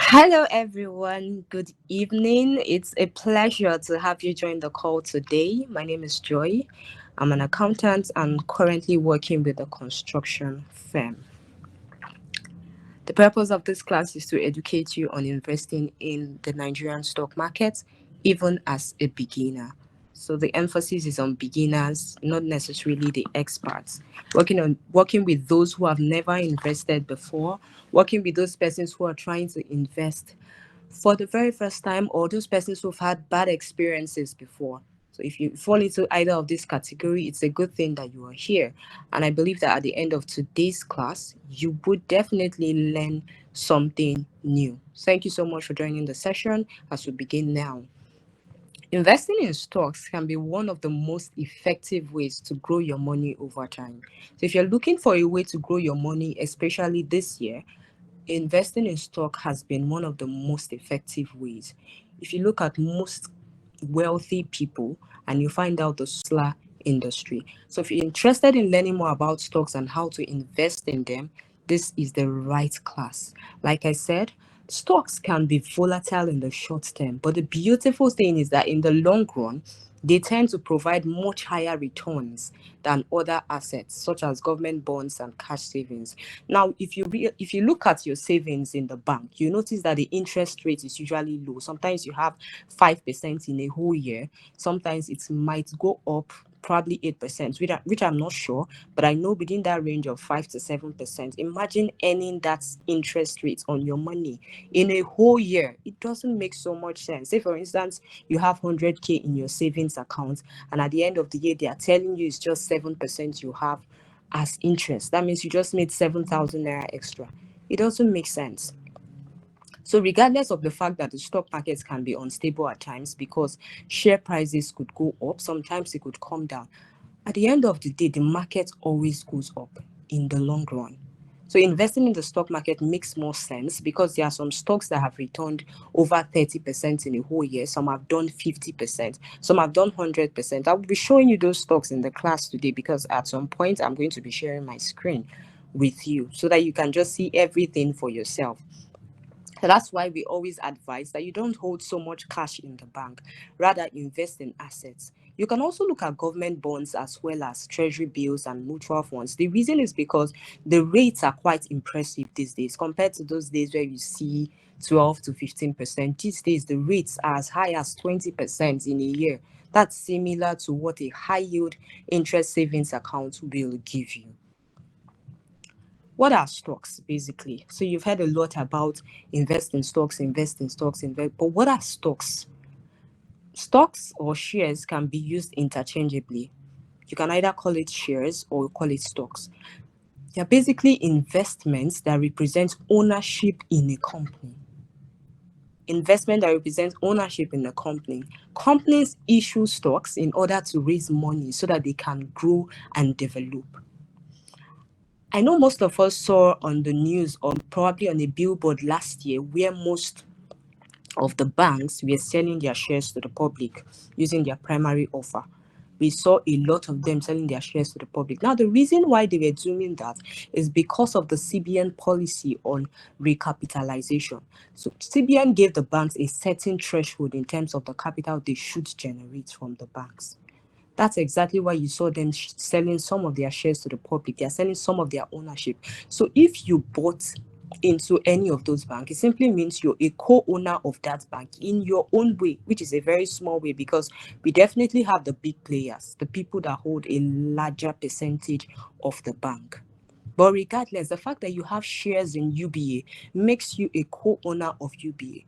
Hello, everyone. Good evening. It's a pleasure to have you join the call today. My name is Joy. I'm an accountant and currently working with a construction firm. The purpose of this class is to educate you on investing in the Nigerian stock market, even as a beginner. So the emphasis is on beginners, not necessarily the experts. Working with those who have never invested before, working with those persons who are trying to invest for the very first time, or those persons who've had bad experiences before. So if you fall into either of this category, it's a good thing that you are here. And I believe that at the end of today's class, you would definitely learn something new. Thank you so much for joining the session as we begin now. Investing in stocks can be one of the most effective ways to grow your money over time. So if you're looking for a way to grow your money, especially this year, investing in stock has been one of the most effective ways. If you look at most wealthy people and you find out the solar industry. So if you're interested in learning more about stocks and how to invest in them, this is the right class. Like I said, stocks can be volatile in the short term, but the beautiful thing is that in the long run, they tend to provide much higher returns than other assets such as government bonds and cash savings. Now, if you look at your savings in the bank, you notice that the interest rate is usually low. Sometimes you have 5% in a whole year. Sometimes it might go up probably 8%, which I'm not sure, but I know within that range of 5 to 7%. Imagine earning that interest rate on your money in a whole year. It doesn't make so much sense. Say, for instance, you have 100K in your savings account, and at the end of the year, they are telling you it's just 7% you have as interest. That means you just made 7,000 naira extra. It doesn't make sense. So, regardless of the fact that the stock markets can be unstable at times because share prices could go up, sometimes it could come down. At the end of the day, the market always goes up in the long run. So, investing in the stock market makes more sense because there are some stocks that have returned over 30% in a whole year. Some have done 50%, some have done 100%. I will be showing you those stocks in the class today because at some point I'm going to be sharing my screen with you so that you can just see everything for yourself. So that's why we always advise that you don't hold so much cash in the bank, rather invest in assets. You can also look at government bonds as well as treasury bills and mutual funds. The reason is because the rates are quite impressive these days compared to those days where you see 12 to 15%. These days, the rates are as high as 20% in a year. That's similar to what a high yield interest savings account will give you. What are stocks basically? So you've heard a lot about invest in stocks, invest, but what are stocks? Stocks or shares can be used interchangeably. You can either call it shares or call it stocks. They're basically investments that represent ownership in a company. Investment that represents ownership in a company. Companies issue stocks in order to raise money so that they can grow and develop. I know most of us saw on the news or probably on a billboard last year where most of the banks were selling their shares to the public using their primary offer. We saw a lot of them selling their shares to the public. Now, the reason why they were doing that is because of the CBN policy on recapitalization. So, CBN gave the banks a certain threshold in terms of the capital they should generate from the banks. That's exactly why you saw them selling some of their shares to the public. They are selling some of their ownership. So if you bought into any of those banks, it simply means you're a co-owner of that bank in your own way, which is a very small way because we definitely have the big players, the people that hold a larger percentage of the bank. But regardless, the fact that you have shares in UBA makes you a co-owner of UBA.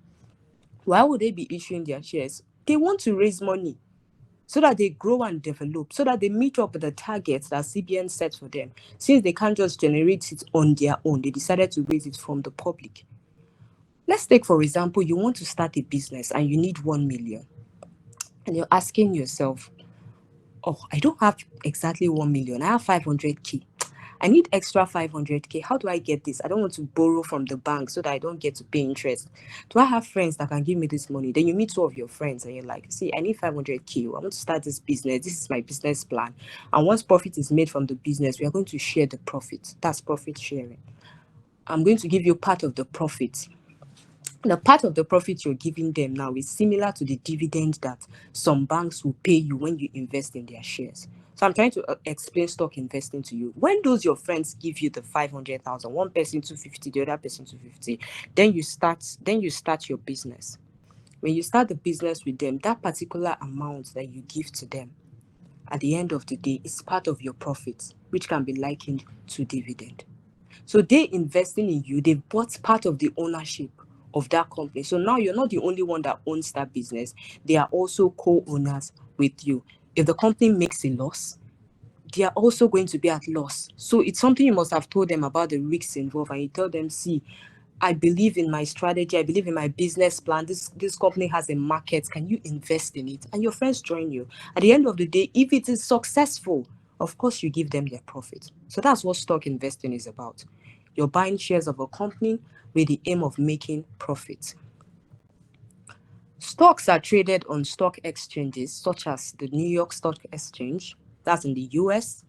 Why would they be issuing their shares? They want to raise money so that they grow and develop, so that they meet up with the targets that CBN set for them. Since they can't just generate it on their own, they decided to raise it from the public. Let's take, for example, you want to start a business and you need 1 million. And you're asking yourself, oh, I don't have exactly 1 million. I have 500K. I need extra 500K. How do I get this? I don't want to borrow from the bank so that I don't get to pay interest. Do I have friends that can give me this money? Then you meet two of your friends and you're like, see, I need 500K. I want to start this business. This is my business plan. And once profit is made from the business, we are going to share the profit. That's profit sharing. I'm going to give you part of the profit. The part of the profit you're giving them now is similar to the dividend that some banks will pay you when you invest in their shares. So I'm trying to explain stock investing to you. When those your friends give you the 500,000, one person 250, the other person 250, then you start your business. When you start the business with them, that particular amount that you give to them at the end of the day is part of your profits, which can be likened to dividend. So they investing in you, they've bought part of the ownership of that company. So now you're not the only one that owns that business. They are also co-owners with you. If the company makes a loss, they are also going to be at loss. So it's something you must have told them about the risks involved, and you tell them, see, I believe in my strategy, I believe in my business plan. This company has a market. Can you invest in it? And your friends join you. At the end of the day, if it is successful, of course you give them their profit. So that's what stock investing is about. You're buying shares of a company with the aim of making profit. Stocks are traded on stock exchanges such as the New York Stock Exchange, that's in the US,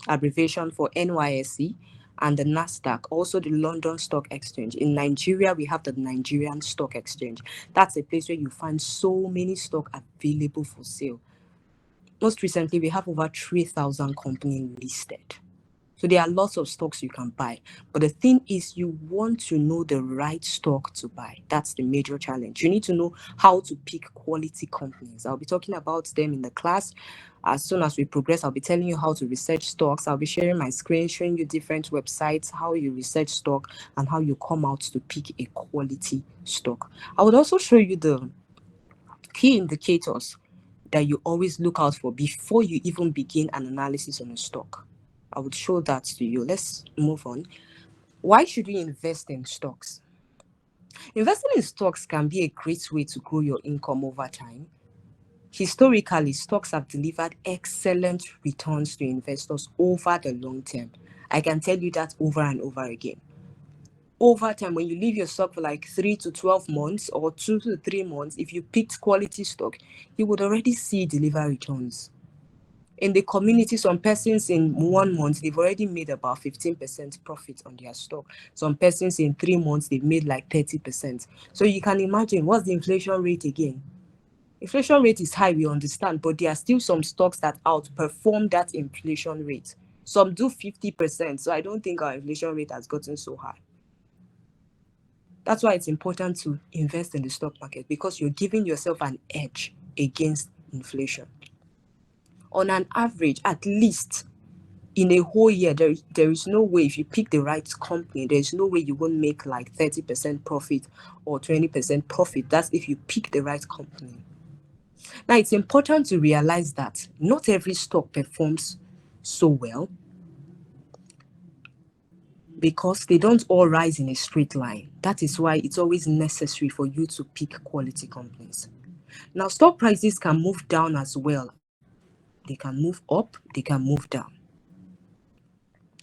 abbreviation for NYSE, and the NASDAQ, also the London Stock Exchange. In Nigeria, we have the Nigerian Stock Exchange. That's a place where you find so many stock available for sale. Most recently, we have over 3,000 companies listed. So there are lots of stocks you can buy. But the thing is, you want to know the right stock to buy. That's the major challenge. You need to know how to pick quality companies. I'll be talking about them in the class. As soon as we progress, I'll be telling you how to research stocks. I'll be sharing my screen, showing you different websites, how you research stock, and how you come out to pick a quality stock. I would also show you the key indicators that you always look out for before you even begin an analysis on a stock. I would show that to you. Let's move on. Why should we invest in stocks? Investing in stocks can be a great way to grow your income over time. Historically, stocks have delivered excellent returns to investors over the long term. I can tell you that over and over again. Over time, when you leave your stock for like 3 to 12 months or 2 to 3 months, if you picked quality stock, you would already see deliver returns. In the community, some persons in 1 month, they've already made about 15% profit on their stock. Some persons in 3 months, they've made like 30%. So you can imagine, what's the inflation rate again? Inflation rate is high, we understand, but there are still some stocks that outperform that inflation rate. Some do 50%, so I don't think our inflation rate has gotten so high. That's why it's important to invest in the stock market, because you're giving yourself an edge against inflation. On an average, at least in a whole year, there is no way, if you pick the right company, there's no way you won't make like 30% profit or 20% profit. That's if you pick the right company. Now, it's important to realize that not every stock performs so well, because they don't all rise in a straight line. That is why it's always necessary for you to pick quality companies. Now, stock prices can move down as well. They can move up, they can move down.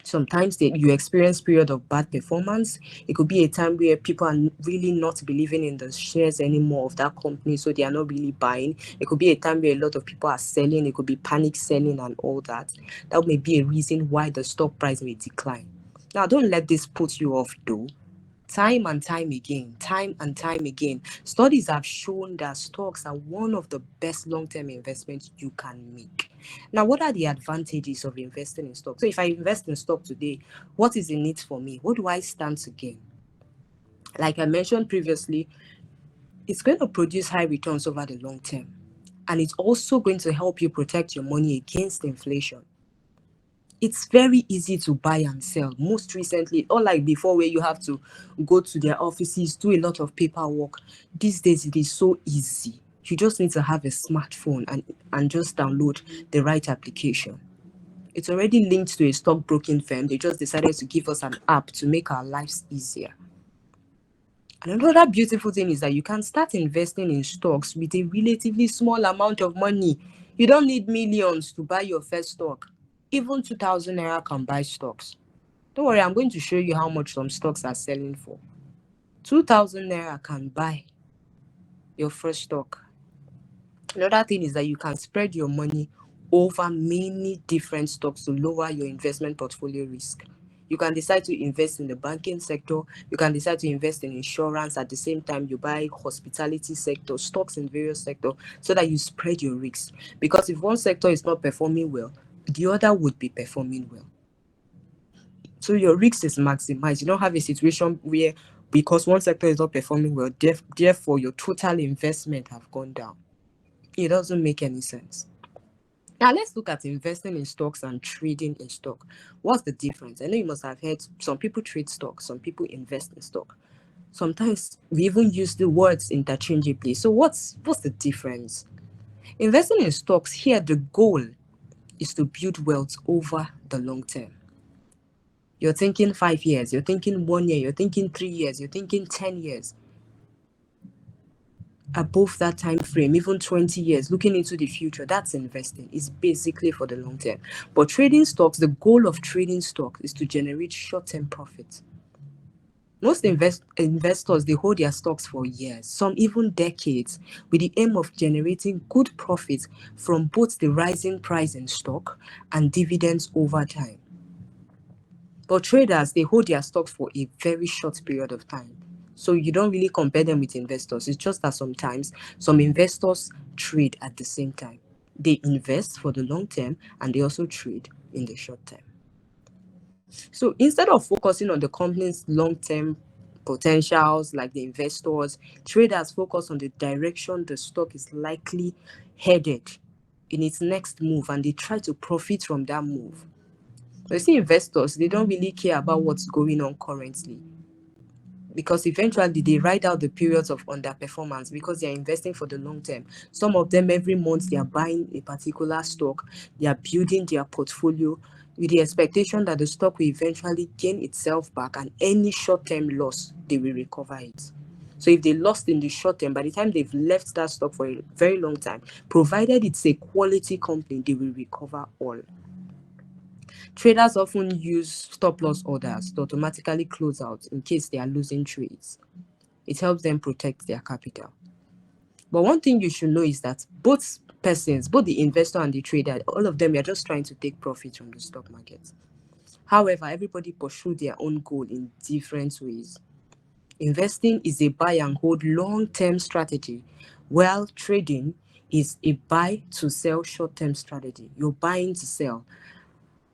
Sometimes you experience period of bad performance. It could be a time where people are really not believing in the shares anymore of that company, so they are not really buying. It could be a time where a lot of people are selling. It could be panic selling and all that. That may be a reason why the stock price may decline. Now, don't let this put you off though. Time and time again, studies have shown that stocks are one of the best long-term investments you can make. Now, what are the advantages of investing in stocks? So if I invest in stock today, what is in it for me? What do I stand to gain? Like I mentioned previously, it's going to produce high returns over the long term. And it's also going to help you protect your money against inflation. It's very easy to buy and sell. Most recently, unlike before where you have to go to their offices, do a lot of paperwork, these days it is so easy. You just need to have a smartphone and just download the right application. It's already linked to a stockbroking firm. They just decided to give us an app to make our lives easier. And another beautiful thing is that you can start investing in stocks with a relatively small amount of money. You don't need millions to buy your first stock. Even 2,000 naira can buy stocks. Don't worry, I'm going to show you how much some stocks are selling for. 2,000 naira can buy your first stock. Another thing is that you can spread your money over many different stocks to lower your investment portfolio risk. You can decide to invest in the banking sector. You can decide to invest in insurance. At the same time, you buy hospitality sector, stocks in various sectors, so that you spread your risks. Because if one sector is not performing well, the other would be performing well. So your risk is maximized. You don't have a situation where, because one sector is not performing well, therefore your total investment have gone down. It doesn't make any sense. Now let's look at investing in stocks and trading in stock. What's the difference? I know you must have heard some people trade stocks, some people invest in stock. Sometimes we even use the words interchangeably. So what's the difference? Investing in stocks, here the goal is to build wealth over the long term. You're thinking 5 years, you're thinking 1 year, you're thinking 3 years, you're thinking 10 years. Above that time frame, even 20 years, looking into the future, that's investing. It's basically for the long term. But trading stocks, the goal of trading stock is to generate short-term profits. Most investors, they hold their stocks for years, some even decades, with the aim of generating good profits from both the rising price in stock and dividends over time. But traders, they hold their stocks for a very short period of time. So you don't really compare them with investors. It's just that sometimes some investors trade at the same time. They invest for the long term and they also trade in the short term. So instead of focusing on the company's long-term potentials like the investors, traders focus on the direction the stock is likely headed in its next move, and they try to profit from that move. You see, investors, they don't really care about what's going on currently, because eventually they ride out the periods of underperformance because they're investing for the long term. Some of them, every month, they are buying a particular stock, they are building their portfolio with the expectation that the stock will eventually gain itself back, and any short-term loss, they will recover it. So if they lost in the short term, by the time they've left that stock for a very long time, provided it's a quality company, they will recover all. Traders often use stop loss orders to automatically close out in case they are losing trades. It helps them protect their capital. But one thing you should know is that both persons, both the investor and the trader, all of them are just trying to take profit from the stock market. However, everybody pursue their own goal in different ways. Investing is a buy and hold long-term strategy, while trading is a buy to sell short-term strategy. You're buying to sell.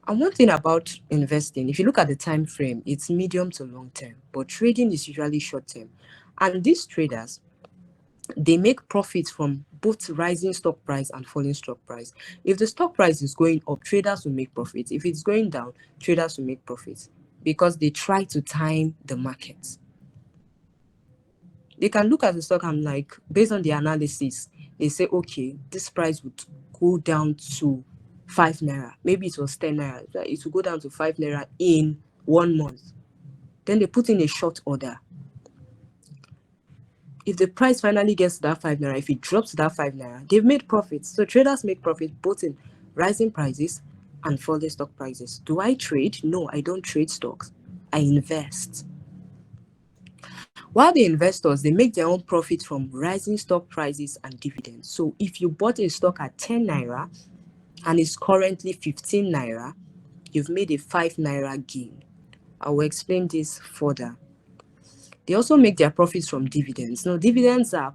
And one thing about investing, if you look at the time frame, it's medium to long term, but trading is usually short term. And these traders, they make profits from both rising stock price and falling stock price. If the stock price is going up, traders will make profits. If it's going down, traders will make profits, because they try to time the market. They can look at the stock and, like, based on the analysis, they say, okay, this price would go down to 5 naira. Maybe it was 10 naira. It will go down to 5 naira in 1 month. Then they put in a short order. If the price finally gets to that 5 naira, if it drops to that 5 naira, they've made profits. So traders make profit both in rising prices and falling stock prices. Do I trade? No, I don't trade stocks. I invest. While the investors, they make their own profit from rising stock prices and dividends. So if you bought a stock at 10 naira and it's currently 15 naira, you've made a 5 naira gain. I will explain this further. They also make their profits from dividends. Now, dividends are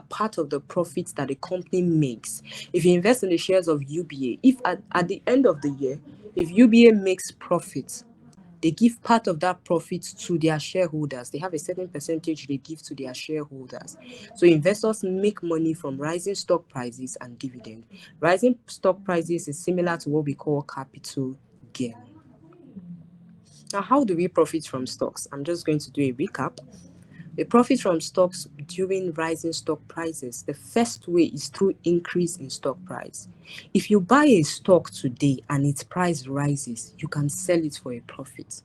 part of the profits that the company makes. If you invest in the shares of UBA, if at the end of the year, if UBA makes profits, they give part of that profit to their shareholders. They have a certain percentage they give to their shareholders. So investors make money from rising stock prices and dividend. Rising stock prices is similar to what we call capital gain. Now, how do we profit from stocks? I'm just going to do a recap. We profit from stocks during rising stock prices. The first way is through increase in stock price. If you buy a stock today and its price rises, you can sell it for a profit.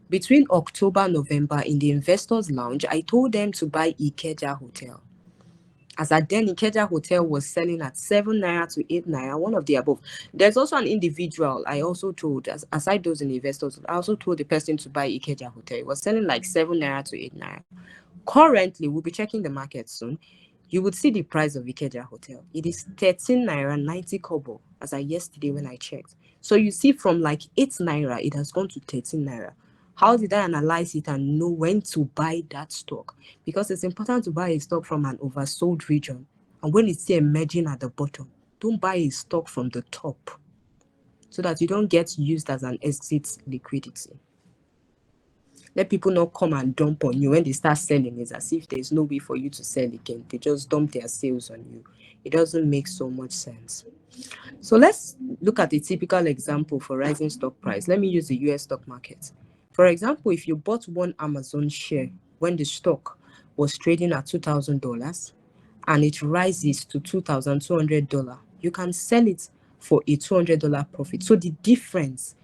Between October and November, in the Investors Lounge, I told them to buy Ikeja Hotel. As at then, Ikeja Hotel was selling at 7 naira to 8 naira, one of the above. There's also an individual I also told, aside those investors, I also told the person to buy Ikeja Hotel. It was selling like 7 naira to 8 naira. Currently, we'll be checking the market soon. You would see the price of Ikeja Hotel. It is 13 naira 90 kobo as of yesterday when I checked. So you see from like 8 naira, it has gone to 13 naira. How did I analyze it and know when to buy that stock? Because it's important to buy a stock from an oversold region. And when it's emerging at the bottom, don't buy a stock from the top so that you don't get used as an exit liquidity. Let people not come and dump on you when they start selling. It's as if there's no way for you to sell again. They just dump their sales on you. It doesn't make so much sense. So let's look at a typical example for rising stock price. Let me use the US stock market. For example, if you bought one Amazon share when the stock was trading at $2,000 and it rises to $2,200, you can sell it for a $200 profit. So the difference,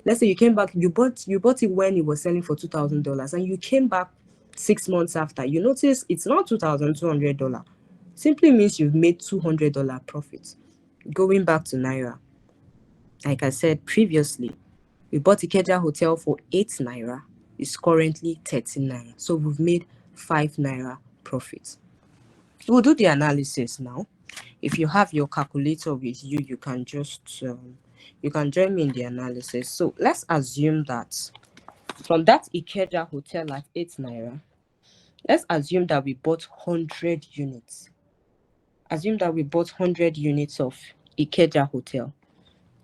let's say you came back, you bought it when it was selling for $2,000 and you came back 6 months after, you notice it's not $2,200. Simply means you've made $200 profit. Going back to Naira, like I said previously, we bought Ikeja Hotel for 8 Naira. It's currently 13 Naira. So we've made 5 Naira profit. We'll do the analysis now. If you have your calculator with you, you can just, you can join me in the analysis. So let's assume that from that Ikeja Hotel at 8 Naira, let's assume that we bought 100 units. Assume that we bought 100 units of Ikeja Hotel.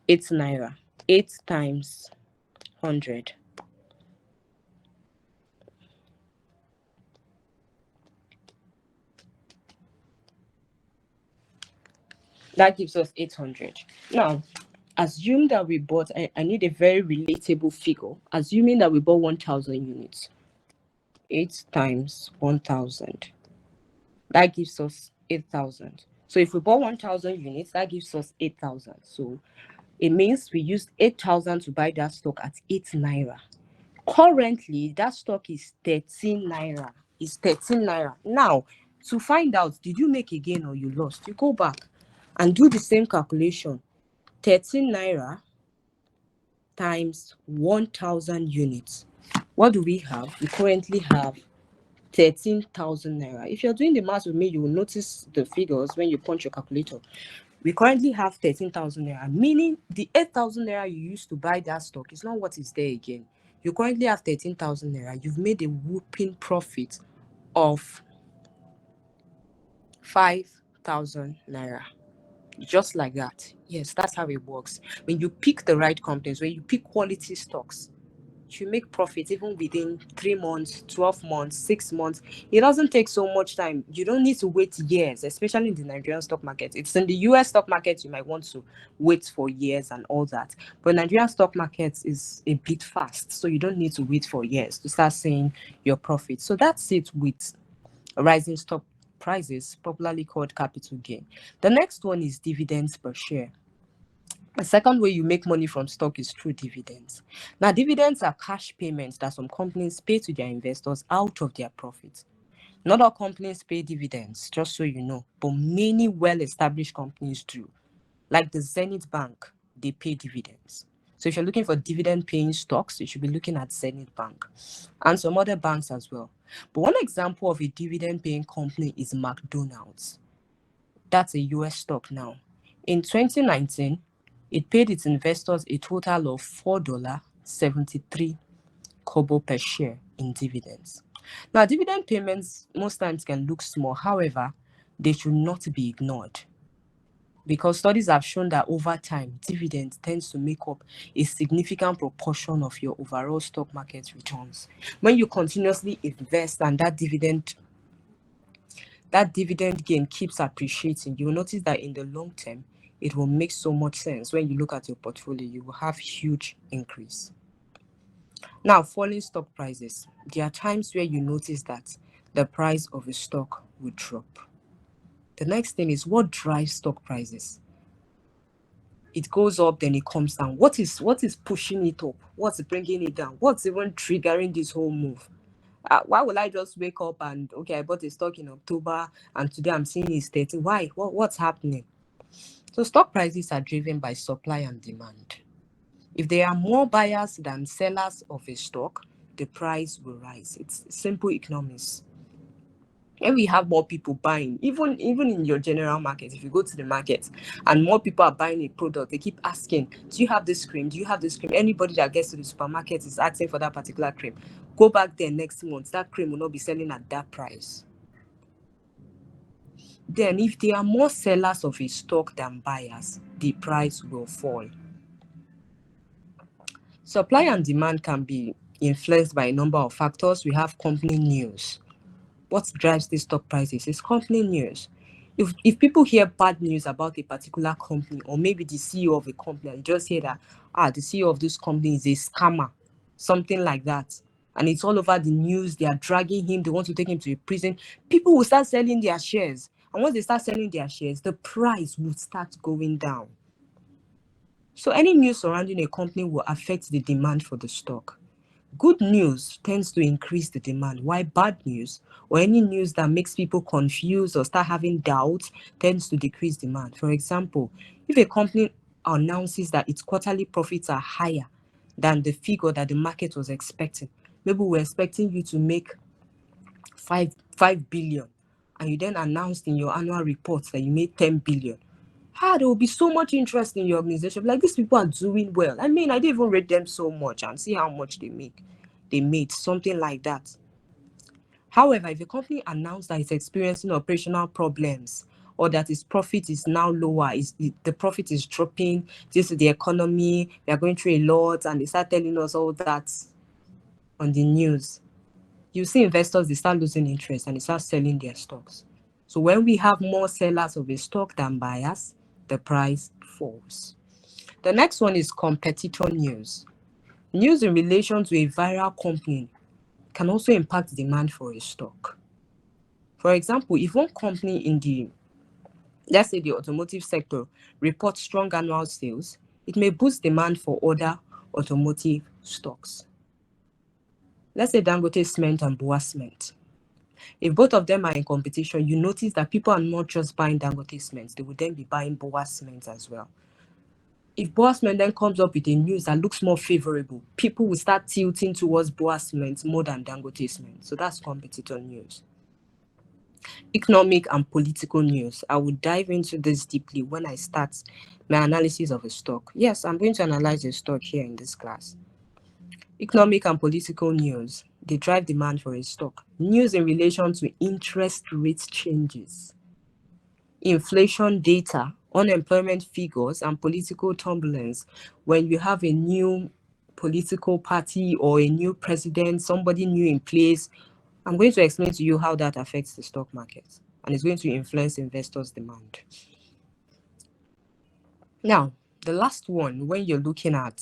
8 Naira. 8 times 100. That gives us 800. Now, assume that we bought, I need a very relatable figure. Assuming that we bought 1,000 units. 8 times 1,000. That gives us 8,000. So if we bought 1,000 units, that gives us 8,000. So it means we used 8,000 to buy that stock at 8 Naira. Currently, that stock is 13 Naira. It's 13 Naira. Now, to find out, did you make a gain or you lost? You go back and do the same calculation. 13 Naira times 1,000 units. What do we have? We currently have 13,000 Naira. If you're doing the math with me, you will notice the figures when you punch your calculator. We currently have 13,000 Naira, meaning the 8,000 Naira you used to buy that stock is not what is there again. You currently have 13,000 Naira. You've made a whooping profit of 5,000 Naira. Just like that. Yes, that's how it works. When you pick the right companies, when you pick quality stocks, you make profits even within 3 months, 12 months, 6 months. It doesn't take so much time. You don't need to wait years, especially in the Nigerian stock market. It's in the US stock market you might want to wait for years and all that. But Nigerian stock market is a bit fast, so you don't need to wait for years to start seeing your profits. So that's it with rising stock prices, popularly called capital gain. The next one is dividends per share. The second way you make money from stock is through dividends. Now, dividends are cash payments that some companies pay to their investors out of their profits. Not all companies pay dividends, just so you know, but many well-established companies do. Like the Zenith Bank, they pay dividends. So if you're looking for dividend-paying stocks, you should be looking at Zenith Bank and some other banks as well. But one example of a dividend-paying company is McDonald's. That's a US stock now. In 2019, it paid its investors a total of $4.73 per share in dividends. Now, dividend payments most times can look small. However, they should not be ignored because studies have shown that over time, dividends tends to make up a significant proportion of your overall stock market returns. When you continuously invest and that dividend gain keeps appreciating, you will notice that in the long term, it will make so much sense. When you look at your portfolio, you will have huge increase. Now, falling stock prices. There are times where you notice that the price of a stock will drop. The next thing is, what drives stock prices? It goes up, then it comes down. What is pushing it up? What's bringing it down? What's even triggering this whole move? Why will I just wake up and, okay, I bought a stock in October and today I'm seeing it's 30? Why? What's happening? So stock prices are driven by supply and demand. If there are more buyers than sellers of a stock, the price will rise. It's simple economics. And we have more people buying, even in your general market. If you go to the market and more people are buying a product, they keep asking, do you have this cream, do you have this cream? Anybody that gets to the supermarket is asking for that particular cream. Go back there next month, that cream will not be selling at that price. Then if there are more sellers of a stock than buyers, the price will fall. Supply and demand can be influenced by a number of factors. We have company news. What drives the stock prices is company news. If people hear bad news about a particular company, or maybe the CEO of a company, and you just hear that the CEO of this company is a scammer, something like that, and it's all over the news, they are dragging him, they want to take him to a prison, people will start selling their shares. And once they start selling their shares, the price will start going down. So any news surrounding a company will affect the demand for the stock. Good news tends to increase the demand, while bad news or any news that makes people confused or start having doubts tends to decrease demand. For example, if a company announces that its quarterly profits are higher than the figure that the market was expecting, maybe we're expecting you to make 5 billion, and you then announced in your annual reports that you made 10 billion. There will be so much interest in your organization. Like, these people are doing well. I mean, I didn't even rate them so much and see how much they make. They made something like that. However, if a company announced that it's experiencing operational problems, or that its profit is now lower, the profit is dropping due to the economy, we are going through a lot, and they start telling us all that on the news, you see investors, they start losing interest and they start selling their stocks. So when we have more sellers of a stock than buyers, the price falls. The next one is competitor news. News in relation to a viral company can also impact demand for a stock. For example, if one company in the, let's say, the automotive sector reports strong annual sales, it may boost demand for other automotive stocks. Let's say Dangote Cement and Bua Cement. If both of them are in competition, you notice that people are not just buying Dangote Cement, they will then be buying Bua Cement as well. If Bua Cement then comes up with a news that looks more favorable, people will start tilting towards Bua Cement more than Dangote Cement. So that's competitor news. Economic and political news. I will dive into this deeply when I start my analysis of a stock. Yes, I'm going to analyze a stock here in this class. Economic and political news, they drive demand for a stock. News in relation to interest rate changes, inflation data, unemployment figures, and political turbulence. When you have a new political party or a new president, somebody new in place, I'm going to explain to you how that affects the stock market, and it's going to influence investors' demand. Now, the last one, when you're looking at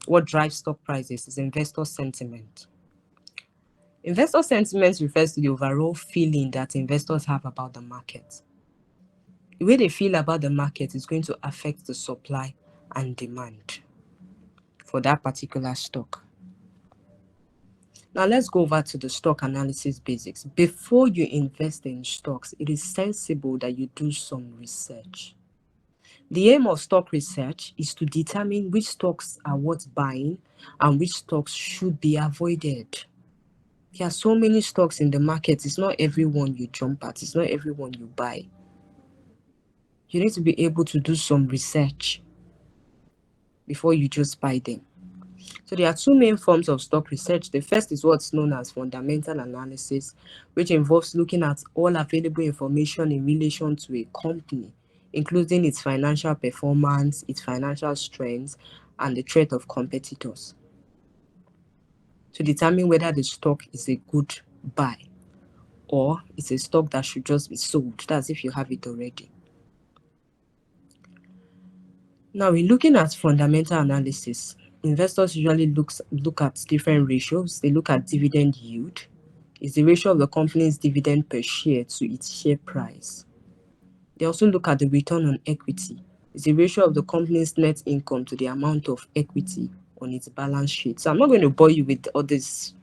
what drives stock prices, is investor sentiment. Investor sentiment refers to the overall feeling that investors have about the market. The way they feel about the market is going to affect the supply and demand for that particular stock. Now let's go over to the stock analysis basics. Before you invest in stocks, it is sensible that you do some research. The aim of stock research is to determine which stocks are worth buying and which stocks should be avoided. There are so many stocks in the market. It's not everyone you jump at. It's not everyone you buy. You need to be able to do some research before you just buy them. So there are two main forms of stock research. The first is what's known as fundamental analysis, which involves looking at all available information in relation to a company, including its financial performance, its financial strengths, and the threat of competitors, to determine whether the stock is a good buy or it's a stock that should just be sold. That's if you have it already. Now, in looking at fundamental analysis, investors usually look at different ratios. They look at dividend yield. It's the ratio of the company's dividend per share to its share price. They also look at the return on equity. It's the ratio of the company's net income to the amount of equity on its balance sheet. So I'm not going to bore you with all this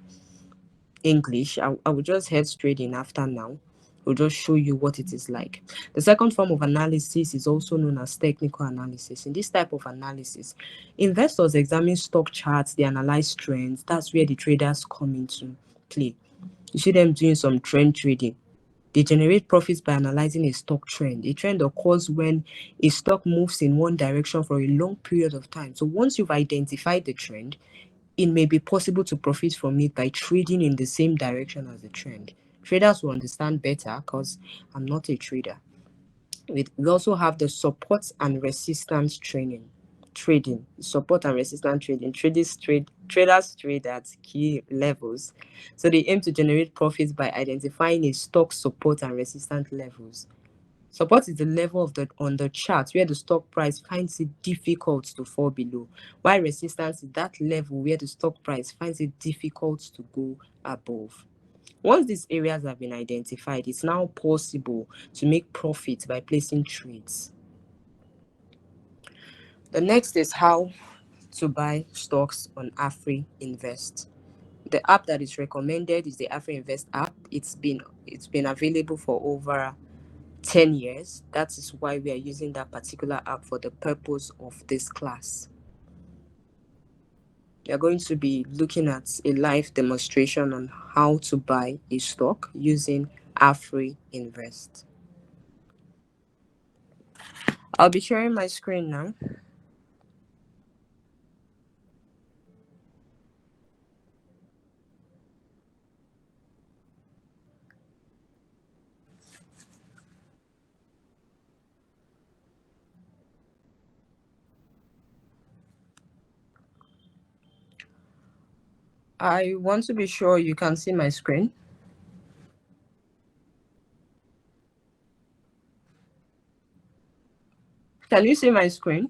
English. I will just head straight in after now. We'll just show you what it is like. The second form of analysis is also known as technical analysis. In this type of analysis, investors examine stock charts, they analyze trends. That's where the traders come into play. You see them doing some trend trading. They generate profits by analyzing a stock trend. A trend occurs when a stock moves in one direction for a long period of time. So once you've identified the trend, it may be possible to profit from it by trading in the same direction as the trend. Traders will understand better because I'm not a trader. We also have the support and resistance trading. Support and resistance trading. Traders trade at key levels. So they aim to generate profits by identifying a stock support and resistance levels. Support is the level of the on the chart where the stock price finds it difficult to fall below, while resistance is that level where the stock price finds it difficult to go above. Once these areas have been identified, it's now possible to make profit by placing trades. The next is how to buy stocks on Afri Invest. The app that is recommended is the Afri Invest app. It's been available for over 10 years. That is why we are using that particular app for the purpose of this class. We are going to be looking at a live demonstration on how to buy a stock using Afri Invest. I'll be sharing my screen now. I want to be sure you can see my screen. Can you see my screen?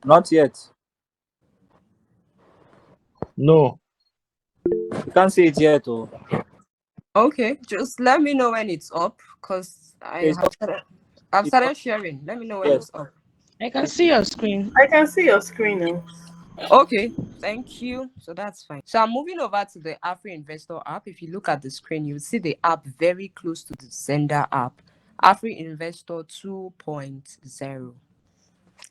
Not yet. No. You can't see it yet, oh. Okay, just let me know when it's up because It's not, I've it's not started sharing. Let me know when yet. it's up. I can see your screen. I can see your screen now. Okay, thank you. So that's fine. So I'm moving over to the Afri Investor app. If you look at the screen, you'll see the app very close to the Zender app. Afri Investor 2.0.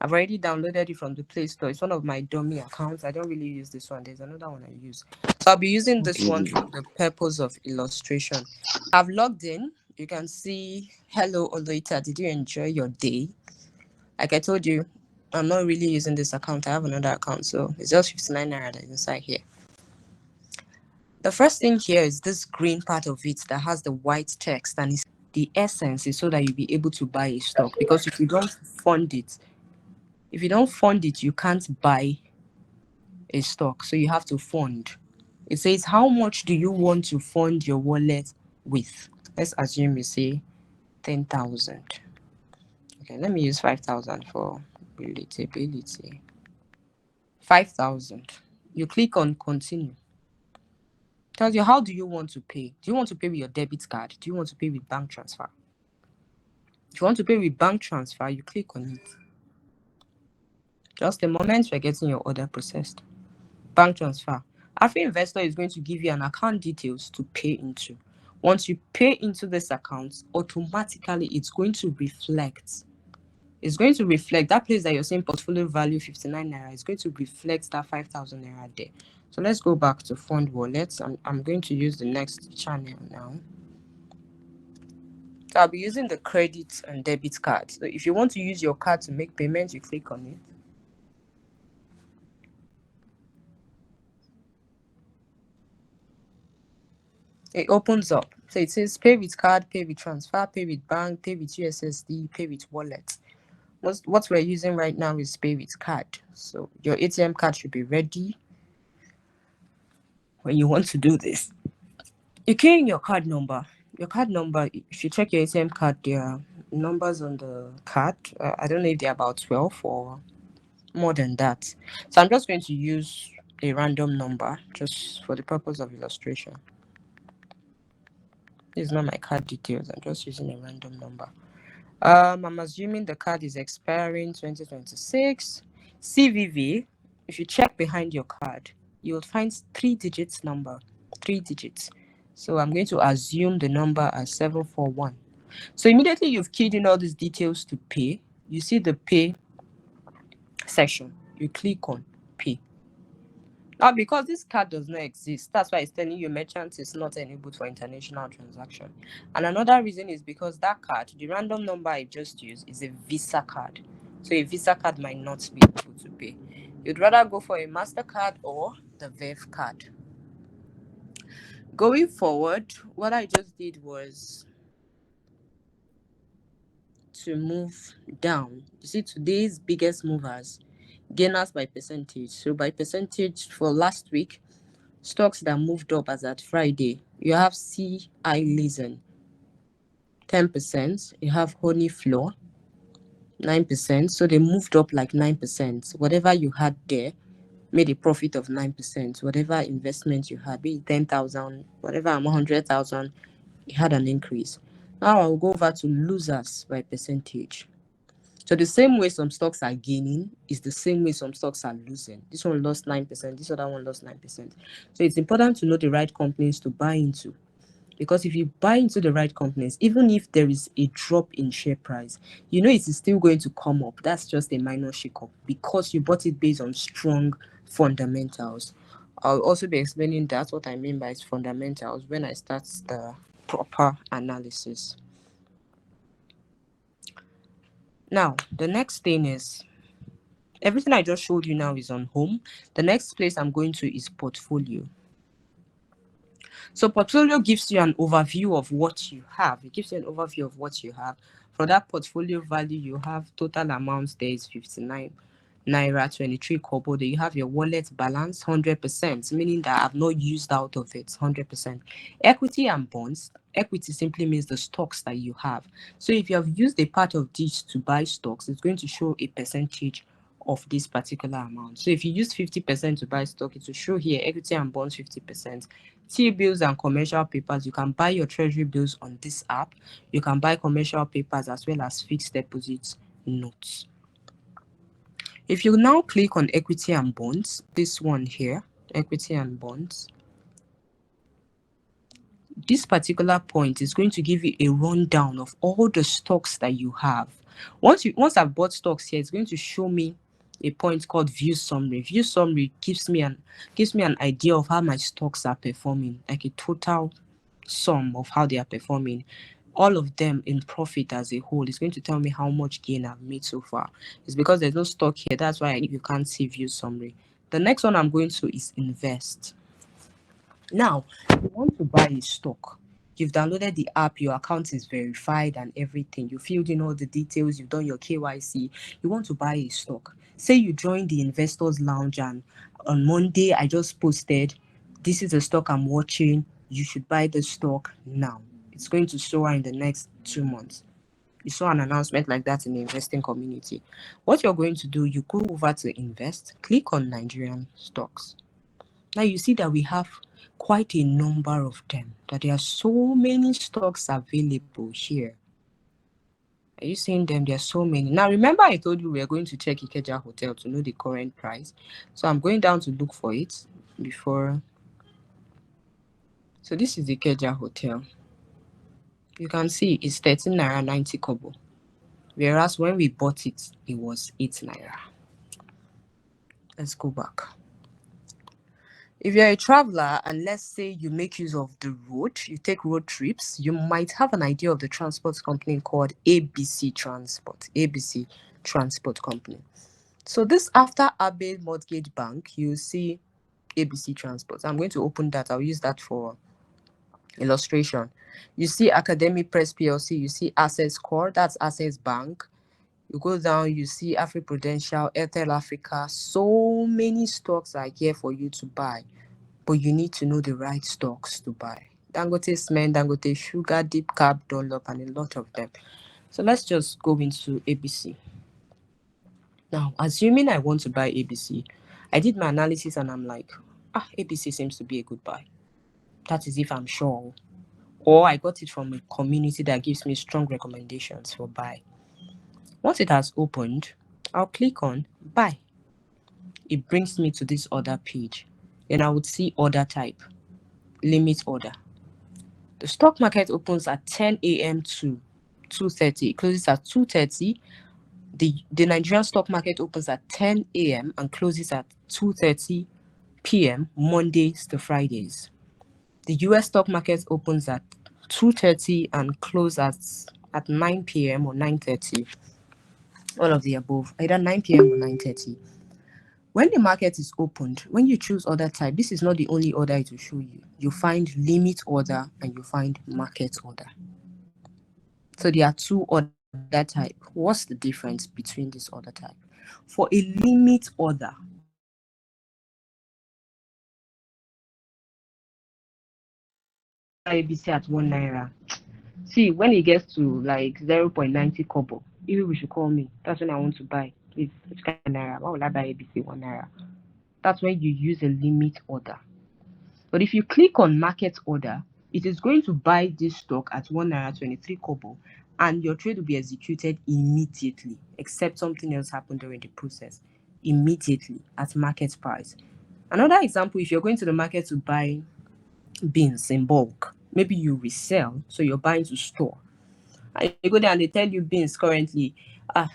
I've already downloaded it from the Play Store. It's one of my dummy accounts. I don't really use this one. There's another one I use. So I'll be using this one for the purpose of illustration. I've logged in. You can see, hello, Oloita. Did you enjoy your day? Like I told you, I'm not really using this account. I have another account. So it's just 59 naira that is inside here. The first thing here is this green part of it that has the white text, and it's the essence is so that you'll be able to buy a stock. Because if you don't fund it, you can't buy a stock. So you have to fund. It says, how much do you want to fund your wallet with? Let's assume you say 10,000. Okay, let me use 5,000 for relatability. 5,000. You click on continue. Tells you, how do you want to pay? Do you want to pay with your debit card? Do you want to pay with bank transfer? If you want to pay with bank transfer, you click on it. Just a moment, we're getting your order processed. Bank transfer. Afri Investor is going to give you an account details to pay into. Once you pay into this account, automatically it's going to reflect. It's going to reflect that place that you're saying portfolio value 59 naira. It's going to reflect that 5,000 naira there. So let's go back to fund wallets. I'm going to use the next channel now. So I'll be using the credit and debit card. So if you want to use your card to make payments, you click on it. It opens up. So it says pay with card, pay with transfer, pay with bank, pay with USSD, pay with wallet. What we're using right now is pay with card. So your ATM card should be ready when you want to do this. You key in your card number. Your card number, if you check your ATM card, there are numbers on the card. I don't know if they're about 12 or more than that. So I'm just going to use a random number just for the purpose of illustration. This is not my card details. I'm just using a random number. I'm assuming the card is expiring 2026. CVV, if you check behind your card, you'll find 3 digits number. 3 digits. So I'm going to assume the number as 741. So immediately you've keyed in all these details to pay. You see the pay section. You click on pay. Now, because this card does not exist, that's why it's telling you merchant is not enabled for international transaction. And another reason is because that card, the random number I just used, is a Visa card. So a Visa card might not be able to pay. You'd rather go for a MasterCard or the Verve card. Going forward, what I just did was to move down. You see, today's biggest movers, gainers by percentage. So by percentage for last week, stocks that moved up as at Friday, you have CI Leeson, 10%. You have Honey Floor, 9%. So they moved up like 9%. Whatever you had there made a profit of 9%. Whatever investment you had, be it 10,000, whatever, 100,000, it had an increase. Now I'll go over to losers by percentage. So the same way some stocks are gaining is the same way some stocks are losing. This one lost 9%, this other one lost 9%. So it's important to know the right companies to buy into. Because if you buy into the right companies, even if there is a drop in share price, you know it is still going to come up. That's just a minor shake-up because you bought it based on strong fundamentals. I'll also be explaining that, what I mean by fundamentals, when I start the proper analysis. Now, the next thing is, everything I just showed you now is on home. The next place I'm going to is portfolio. So portfolio gives you an overview of what you have. It gives you an overview of what you have. For that portfolio value, you have total amounts there is 59 naira 23 kobo. Then you have your wallet balance 100%, meaning that I've not used out of it 100%. Equity and bonds. Equity simply means the stocks that you have. So if you have used a part of this to buy stocks, it's going to show a percentage of this particular amount. So if you use 50% to buy stock, it will show here equity and bonds 50%. T-bills and commercial papers, you can buy your treasury bills on this app. You can buy commercial papers as well as fixed deposit notes. If you now click on equity and bonds, this one here, equity and bonds, this particular point is going to give you a rundown of all the stocks that you have. Once I've bought stocks here, it's going to show me a point called view summary. View summary gives me an idea of how my stocks are performing, like a total sum of how they are performing. All of them in profit as a whole. It's going to tell me how much gain I've made so far. It's because there's no stock here. That's why you can't see view summary. The next one I'm going to is invest. Now, you want to buy a stock. You've downloaded the app, your account is verified and everything. You filled in all the details, you've done your KYC. You want to buy a stock. Say you join the investors lounge and on Monday I just posted, this is a stock I'm watching. You should buy the stock now. It's going to show in the next 2 months. You saw an announcement like that in the investing community. What you're going to do, you go over to invest, click on Nigerian stocks. Now you see that we have quite a number of them, that there are so many stocks available here. Are you seeing them? There are so many. Now remember I told you we are going to check Ikeja Hotel to know the current price. So I'm going down to look for it before. So this is the Ikeja Hotel. You can see it's 13 naira 90 kobo. Whereas when we bought it, it was 8 naira. Let's go back. If you're a traveler and let's say you make use of the road, you take road trips, you might have an idea of the transport company called ABC Transport, ABC Transport Company. So this after Abbey Mortgage Bank, you see ABC Transport. I'm going to open that. I'll use that for illustration. You see Academy Press PLC, you see Access Core, that's Access Bank. You go down, you see AfriPrudential, Airtel Africa. So many stocks are here for you to buy, but you need to know the right stocks to buy. Dangote Cement, Dangote Sugar, Deep Carb, Dunlop, and a lot of them. So let's just go into ABC. Now, assuming I want to buy ABC, I did my analysis and I'm like, ABC seems to be a good buy. That is if I'm sure. Or I got it from a community that gives me strong recommendations for buy. Once it has opened, I'll click on buy. It brings me to this order page. Then I would see order type, limit order. The stock market opens at 10 a.m. to 2:30. It closes at 2:30. The Nigerian stock market opens at 10 a.m. and closes at 2:30 p.m. Mondays to Fridays. The US stock market opens at 2:30 and closes at 9 p.m. or 9:30. All of the above, either 9 p.m. or 9:30. When the market is opened, when you choose order type, this is not the only order it will show you. You find limit order and you find market order. So there are two order type. What's the difference between this order type? For a limit order, ABC at 1 naira. See, when it gets to like 0.90 kobo, even we should call me. That's when I want to buy. Please, which kind of naira? Why would I buy ABC 1 naira? That's when you use a limit order. But if you click on market order, it is going to buy this stock at 1 naira 23 kobo, and your trade will be executed immediately, except something else happened during the process. Immediately at market price. Another example, if you're going to the market to buy beans in bulk, maybe you resell, so you're buying to store. And you go there and they tell you beans currently, a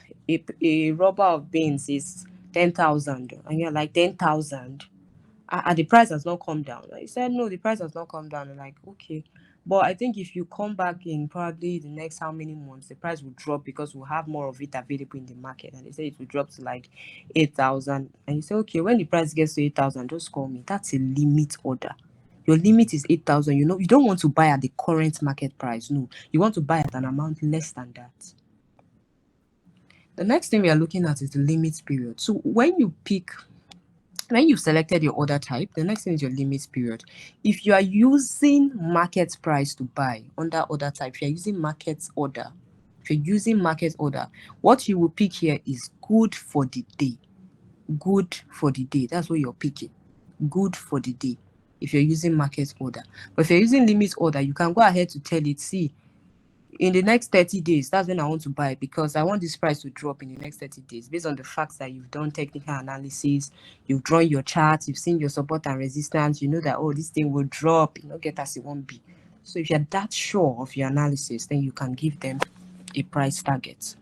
rubber of beans is 10,000, and you're like 10,000. The price has not come down. He said, no, the price has not come down. I'm like, okay. But I think if you come back in probably the next how many months, the price will drop because we'll have more of it available in the market. And they say it will drop to like 8,000. And you say, okay, when the price gets to 8,000, just call me. That's a limit order. Your limit is 8,000. You know, you don't want to buy at the current market price. No, you want to buy at an amount less than that. The next thing we are looking at is the limit period. So when you've selected your order type, the next thing is your limit period. If you are using market price to buy under order type, if you're using market order, what you will pick here is good for the day. Good for the day. That's what you're picking. Good for the day. If you're using market order. But if you're using limit order, you can go ahead to tell it, see, in the next 30 days, that's when I want to buy, because I want this price to drop in the next 30 days based on the facts that you've done technical analysis, you've drawn your charts, you've seen your support and resistance, you know that, oh, this thing will drop, get as it won't be. So if you're that sure of your analysis, then you can give them a price target.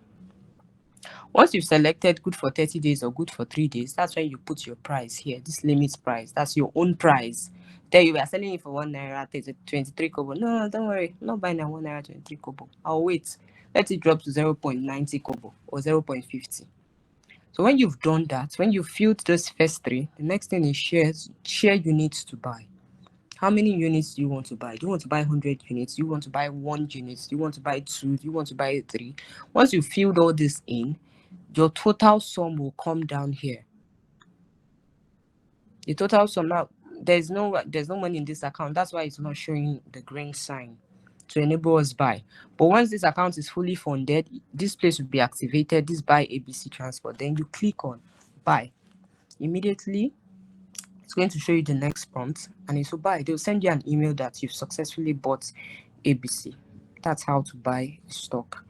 Once you've selected good for 30 days or good for 3 days, that's when you put your price here, this limit price. That's your own price. Tell you we are selling it for 1 naira 23 kobo. No, don't worry. I'm not buying at 1 naira 23 kobo. I'll wait. Let it drop to 0.90 kobo or 0.50. So when you've done that, when you've filled those first three, the next thing is share units to buy. How many units do you want to buy? Do you want to buy 100 units? Do you want to buy 1 unit? Do you want to buy 2? Do you want to buy 3? Once you've filled all this in, your total sum will come down here. The total sum now, there's no money in this account. That's why it's not showing the green sign to enable us buy. But once this account is fully funded, this place will be activated, this buy ABC transport. Then you click on buy. Immediately, it's going to show you the next prompt and it will buy. They'll send you an email that you've successfully bought ABC. That's how to buy stock.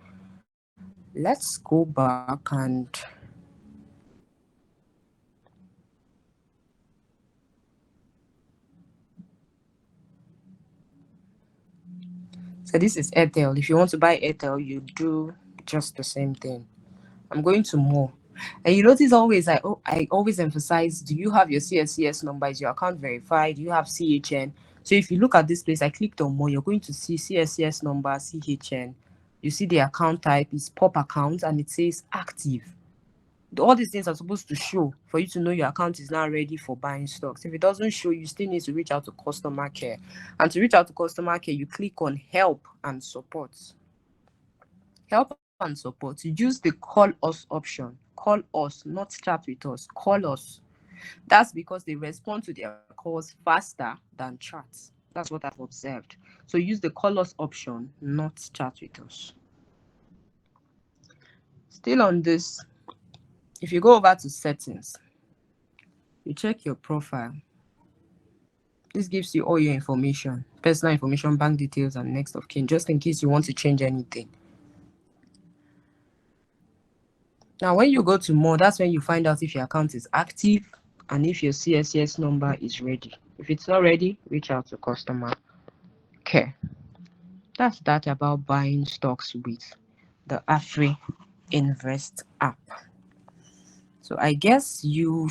Let's go back and so this is Airtel. If you want to buy Airtel, you do just the same thing. I'm going to more. And you notice always, I always emphasize, do you have your CSCS number? Is your account verified? Do you have CHN? So if you look at this place, I clicked on more, you're going to see CSCS number, CHN. You see the account type is pop account and it says active. All these things are supposed to show for you to know your account is now ready for buying stocks. If it doesn't show, you still need to reach out to customer care. And to reach out to customer care, you click on help and support. Help and support. You use the call us option. Call us, not chat with us. Call us. That's because they respond to their calls faster than chats. That's what I've observed. So use the call us option, not chat with us. Still on this, if you go over to settings, you check your profile. This gives you all your information, personal information, bank details, and next of kin, just in case you want to change anything. Now, when you go to more, that's when you find out if your account is active and if your CSCS number is ready. If it's not ready, reach out to customer care. That's that about buying stocks with the Afri Invest app. So I guess you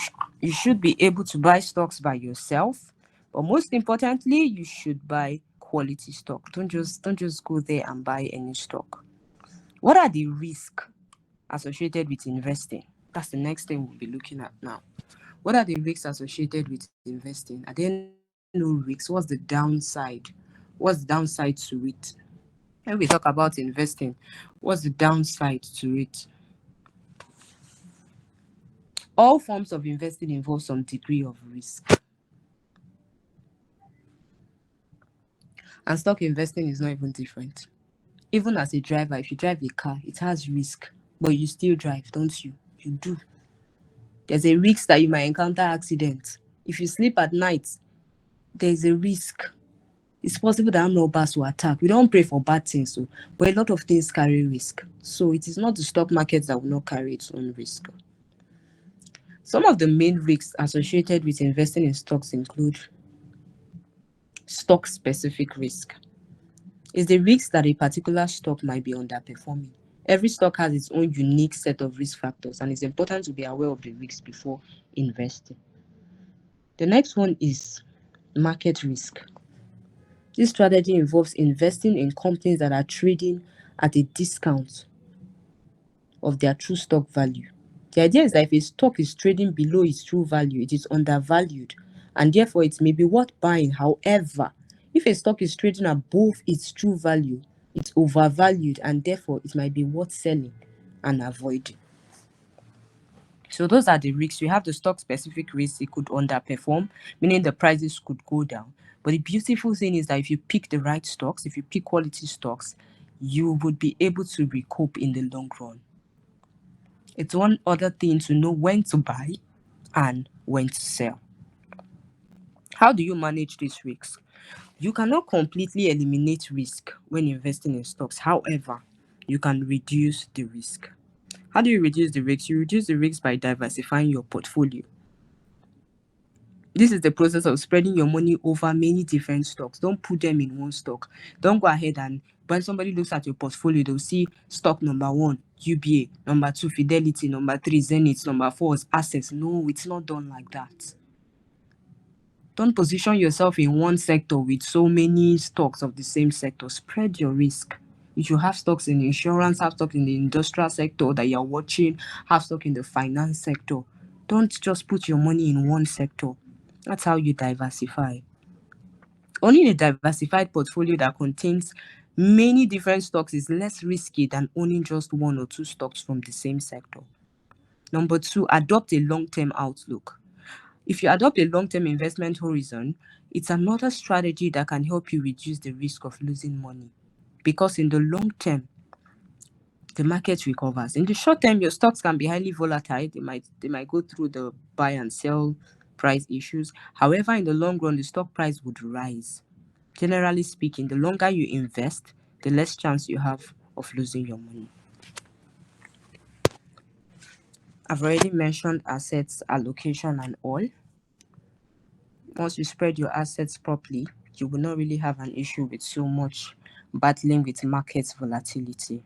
should be able to buy stocks by yourself, but most importantly, you should buy quality stock. Don't just go there and buy any stock. What are the risks associated with investing? That's the next thing we'll be looking at now. What are the risks associated with investing? Are there no risks? What's the downside? What's the downside to it? When we talk about investing, what's the downside to it? All forms of investing involve some degree of risk. And stock investing is not even different. Even as a driver, if you drive a car, it has risk, but you still drive, don't you? You do. There's a risk that you might encounter accident. If you sleep at night, there's a risk. It's possible that armed robbers will attack. We don't pray for bad things, so, but a lot of things carry risk. So it is not the stock market that will not carry its own risk. Some of the main risks associated with investing in stocks include stock specific risk. It's the risk that a particular stock might be underperforming. Every stock has its own unique set of risk factors, and it's important to be aware of the risks before investing. The next one is market risk. This strategy involves investing in companies that are trading at a discount of their true stock value. The idea is that if a stock is trading below its true value, it is undervalued and therefore it may be worth buying. However, if a stock is trading above its true value, it's overvalued and therefore it might be worth selling and avoiding. So those are the risks. We have the stock specific risks. It could underperform, meaning the prices could go down. But the beautiful thing is that if you pick the right stocks, if you pick quality stocks, you would be able to recoup in the long run. It's one other thing to know when to buy and when to sell. How do you manage these risks? You cannot completely eliminate risk when investing in stocks. However, you can reduce the risk. How do you reduce the risk? You reduce the risk by diversifying your portfolio. This is the process of spreading your money over many different stocks. Don't put them in one stock. Don't go ahead and when somebody looks at your portfolio, they'll see stock number 1, UBA, number 2, Fidelity, number 3, Zenith, number 4 is Access. No, it's not done like that. Don't position yourself in one sector with so many stocks of the same sector. Spread your risk. If you have stocks in insurance, have stock in the industrial sector that you're watching, have stock in the finance sector. Don't just put your money in one sector. That's how you diversify. Owning a diversified portfolio that contains many different stocks is less risky than owning just one or two stocks from the same sector. Number 2, adopt a long-term outlook. If you adopt a long-term investment horizon, it's another strategy that can help you reduce the risk of losing money. Because in the long term, the market recovers. In the short term, your stocks can be highly volatile. They might go through the buy and sell price issues. However, in the long run, the stock price would rise. Generally speaking, the longer you invest, the less chance you have of losing your money. I've already mentioned assets allocation and all. Once you spread your assets properly, you will not really have an issue with so much battling with market volatility.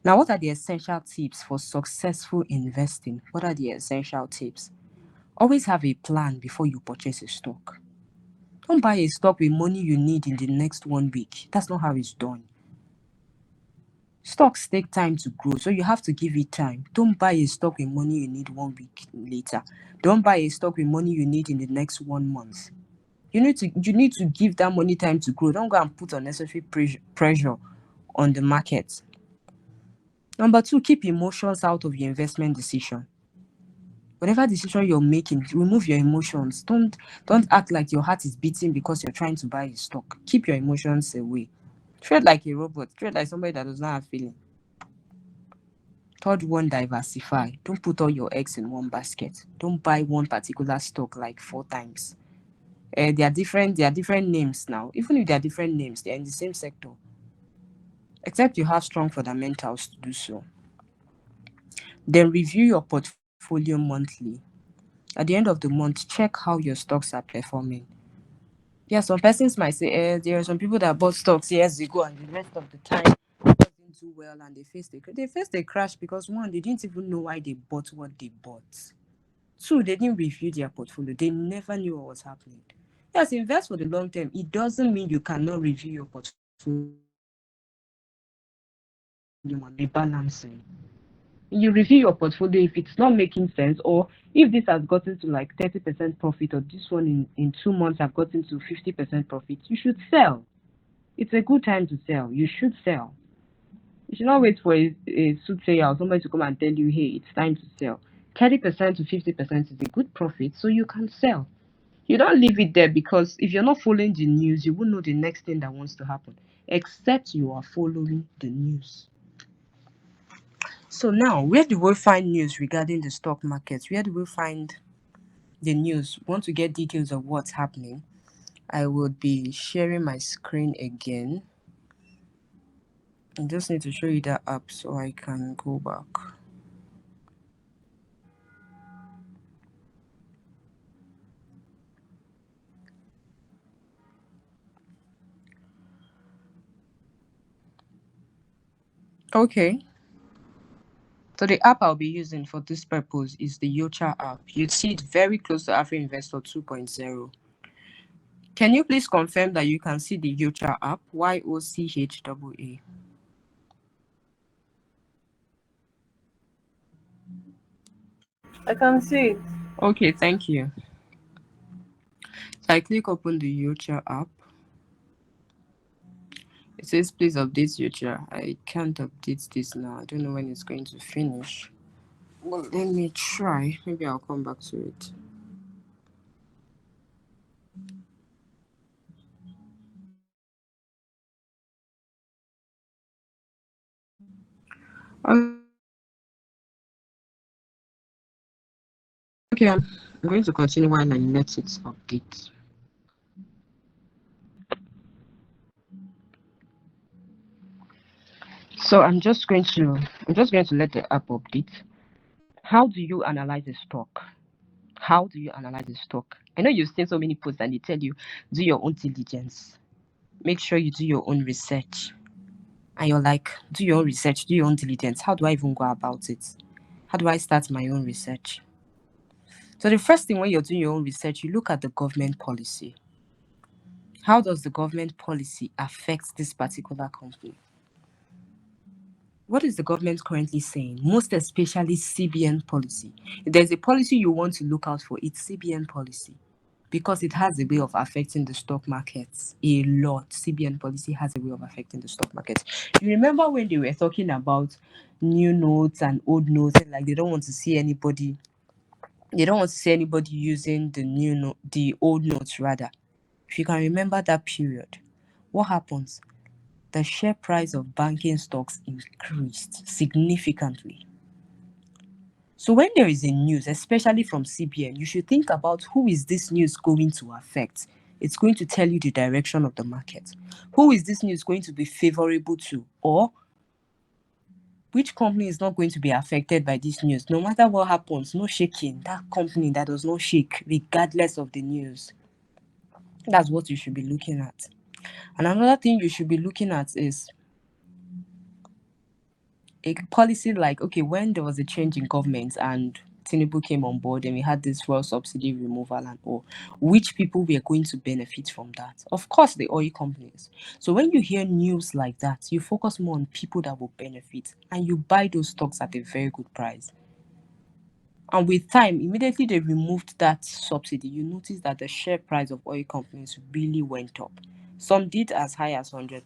Now, what are the essential tips for successful investing? What are the essential tips? Always have a plan before you purchase a stock. Don't buy a stock with money you need in the next 1 week. That's not how it's done. Stocks take time to grow, so you have to give it time. Don't buy a stock with money you need 1 week later. Don't buy a stock with money you need in the next 1 month. You need to give that money time to grow. Don't go and put unnecessary pressure on the market. Number 2, keep emotions out of your investment decision. Whatever decision you're making, remove your emotions. Don't act like your heart is beating because you're trying to buy a stock. Keep your emotions away. Trade like a robot. Trade like somebody that does not have feeling. Third one, diversify. Don't put all your eggs in one basket. Don't buy one particular stock like 4 times. They are different names now. Even if they are different names, they are in the same sector. Except you have strong fundamentals to do so. Then review your portfolio monthly. At the end of the month, check how your stocks are performing. Yeah, some persons might say, there are some people that bought stocks years ago and the rest of the time it was in didn't do well and they faced a crash because one, they didn't even know why they bought what they bought. Two, they didn't review their portfolio. They never knew what was happening. Yes, invest for the long term. It doesn't mean you cannot review your portfolio on a daily rebalancing. You review your portfolio if it's not making sense, or if this has gotten to like 30% profit, or this one in 2 months have gotten to 50% profit, you should sell. It's a good time to sell. You should sell. You should not wait for a soothsayer or somebody to come and tell you, hey, it's time to sell. 30% to 50% is a good profit, so you can sell. You don't leave it there, because if you're not following the news, you won't know the next thing that wants to happen, except you are following the news. So now, where do we find news regarding the stock market? Where do we find the news? Want to get details of what's happening? I would be sharing my screen again. I just need to show you that app so I can go back. Okay. So the app I'll be using for this purpose is the Yocha app. You'd see it very close to Afri Investor 2.0. Can you please confirm that you can see the Yocha app? YOCHAA. I can see it. Okay, thank you. So I click open the Yocha app. It says please update Yocha. I can't update this now. I don't know when it's going to finish. Well, let me try. Maybe I'll come back to it. Okay, I'm going to continue while I let it update. So I'm just going to let the app update. How do you analyze a stock? How do you analyze a stock? I know you've seen so many posts and they tell you do your own diligence. Make sure you do your own research. And you're like, do your own research, do your own diligence. How do I even go about it? How do I start my own research? So the first thing when you're doing your own research, you look at the government policy. How does the government policy affect this particular company? What is the government currently saying? Most especially CBN policy. If there's a policy you want to look out for, it's CBN policy, because it has a way of affecting the stock markets a lot. CBN policy has a way of affecting the stock market. You remember when they were talking about new notes and old notes, and like they don't want to see anybody using the new note, the old notes rather. If you can remember that period, what happens? The share price of banking stocks increased significantly. So when there is a news, especially from CBN, you should think about who is this news going to affect. It's going to tell you the direction of the market. Who is this news going to be favorable to? Or which company is not going to be affected by this news? No matter what happens, no shaking. That company that does not shake regardless of the news. That's what you should be looking at. And another thing you should be looking at is a policy like, okay, when there was a change in government and Tinubu came on board and we had this fuel subsidy removal and all, which people were going to benefit from that? Of course, the oil companies. So when you hear news like that, you focus more on people that will benefit and you buy those stocks at a very good price. And with time, immediately they removed that subsidy, you notice that the share price of oil companies really went up. Some did as high as 100%.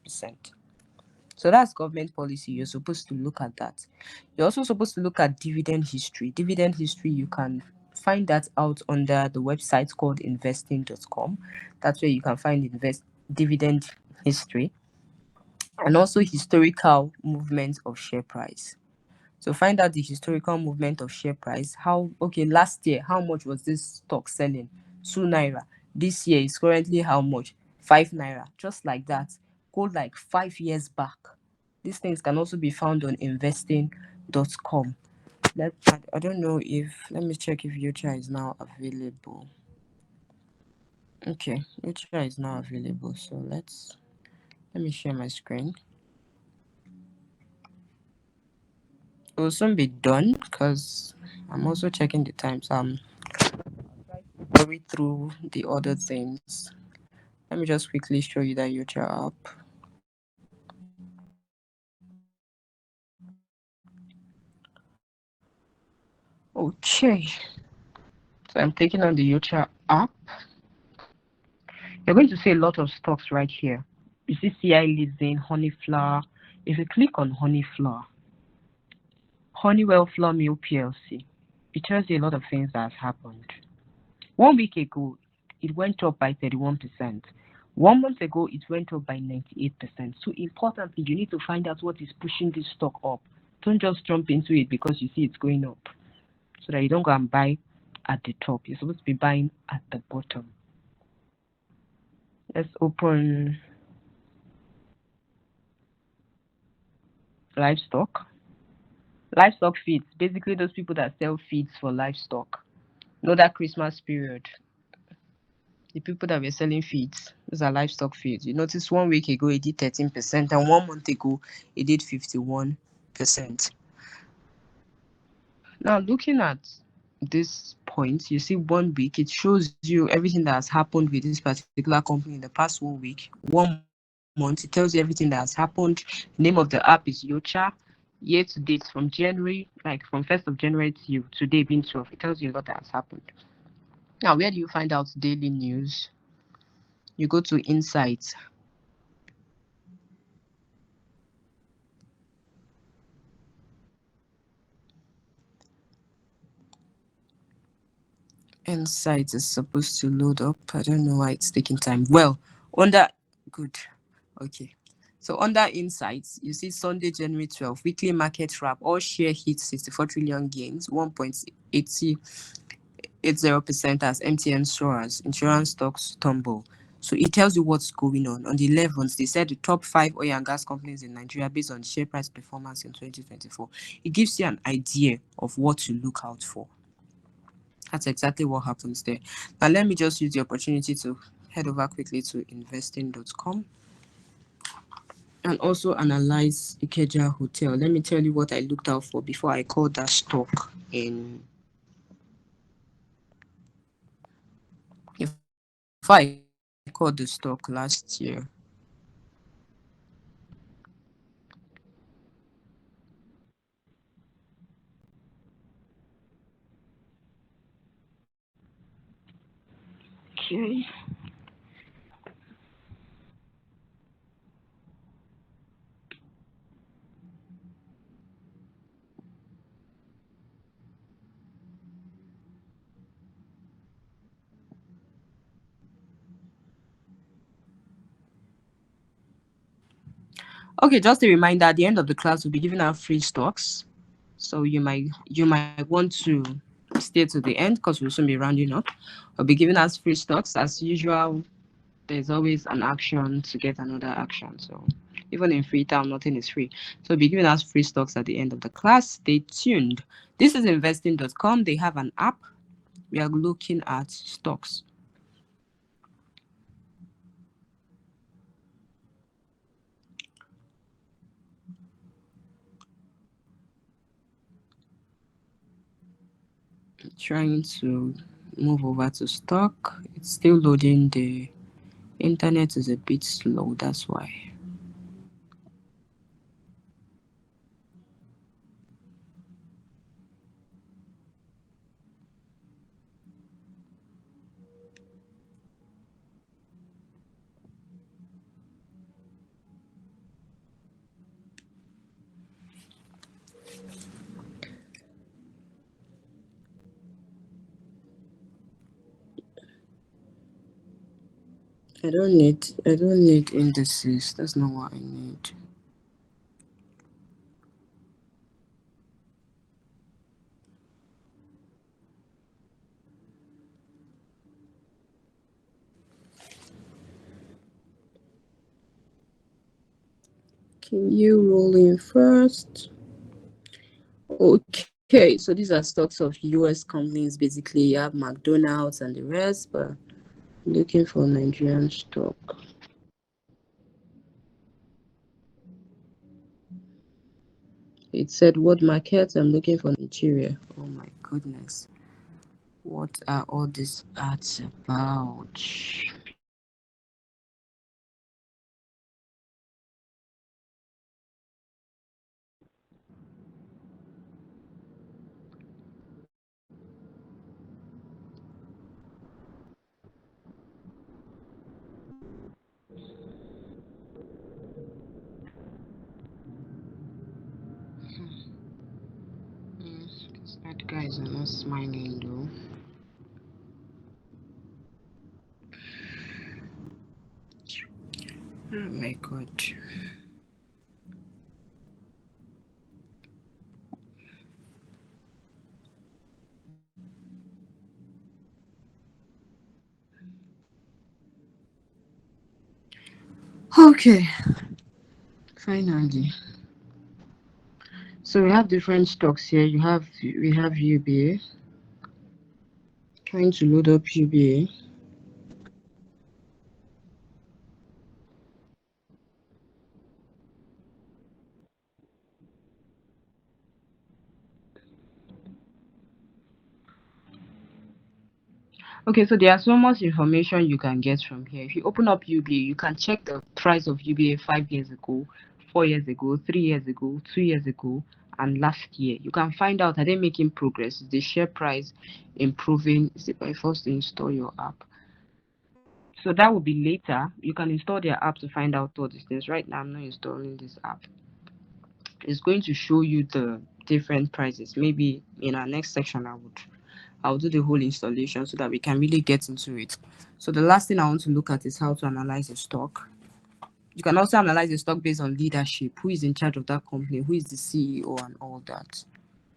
So that's government policy. You're supposed to look at that. You're also supposed to look at dividend history. Dividend history, you can find that out under the website called investing.com. That's where you can find dividend history and also historical movement of share price. So find out the historical movement of share price. Okay, last year, how much was this stock selling? 2 naira. This year is currently how much? 5 naira. Just like that. Go like 5 years back. These things can also be found on investing.com. I don't know let me check if Yocha is now available. Okay, Yocha is now available. So let me share my screen. We'll soon be done because I'm also checking the time. So I'm going through the other things. Let me just quickly show you that Yucha app. Okay. So I'm clicking on the Yucha app. You're going to see a lot of stocks right here. You see CI Lizine, Honey Flour. If you click on Honey Flour, Honeywell Flour Mill PLC, it tells you a lot of things that has happened. 1 week ago, it went up by 31%. 1 month ago, it went up by 98%. So importantly, you need to find out what is pushing this stock up. Don't just jump into it because you see it's going up. So that you don't go and buy at the top. You're supposed to be buying at the bottom. Let's open livestock. Livestock feeds. Basically, those people that sell feeds for livestock. Know that Christmas period. The people that were selling feeds, those are livestock feeds. You notice 1 week ago it did 13%, and 1 month ago it did 51%. Now, looking at this point, you see 1 week, it shows you everything that has happened with this particular company in the past 1 week. 1 month, it tells you everything that has happened. The name of the app is Yocha. Year to date, from January, like from 1st of January to today being 12, it tells you a lot that has happened. Now, where do you find out daily news? You go to Insights. Insight is supposed to load up. I don't know why it's taking time. Well, under good. Okay. So under insights, you see Sunday, January 12th, weekly market wrap, all share hits 64 trillion gains, 1.80% as MTN soars, insurance stocks tumble. So it tells you what's going on. On the 11th, they said the top 5 oil and gas companies in Nigeria based on share price performance in 2024. It gives you an idea of what to look out for. That's exactly what happens there. Now, let me just use the opportunity to head over quickly to investing.com and also analyze Ikeja Hotel. Let me tell you what I looked out for before I called that stock in. Before I called the stock last year. Okay. Okay, just a reminder, at the end of the class, we'll be giving out free stocks. So you might want to stay to the end because we'll soon be rounding up. We'll be giving us free stocks as usual. There's always an action to get another action. So even in free time, nothing is free. So we'll be giving us free stocks at the end of the class. Stay tuned. This is investing.com. They have an app. We are looking at stocks. Trying to move over to stock. It's still loading. The internet is a bit slow, that's why. I don't need indices. That's not what I need. Can you roll in first? Okay, so these are stocks of US companies. Basically, you have McDonald's and the rest, but I'm looking for Nigerian stock. It said, what market? I'm looking for Nigeria. Oh my goodness. What are all these ads about? These ad guys are not smiling though. Oh my god. Okay, finally. So we have different stocks here. We have UBA. Trying to load up UBA. Okay, so there's so much information you can get from here. If you open up UBA, you can check the price of UBA 5 years ago, 4 years ago, 3 years ago, 2 years ago, and last year. You can find out, are they making progress? Is the share price improving? Is it by force to install your app? So that will be later. You can install their app to find out all these things. Right now, I'm not installing this app. It's going to show you the different prices. Maybe in our next section, I'll do the whole installation so that we can really get into it. So the last thing I want to look at is how to analyze a stock. You can also analyze a stock based on leadership. Who is in charge of that company? Who is the CEO and all that?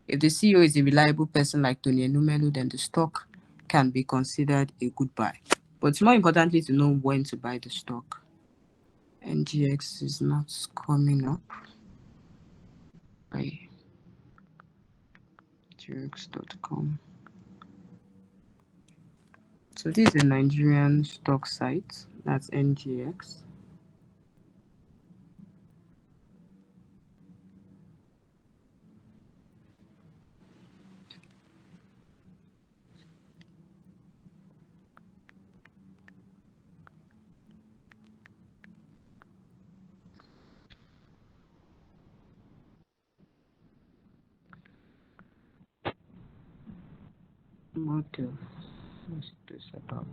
If the CEO is a reliable person like Tony Enumelu, then the stock can be considered a good buy. But it's more importantly to know when to buy the stock. NGX is not coming up. By gx.com. So this is a Nigerian stock site. That's NGX. Model. What's this about?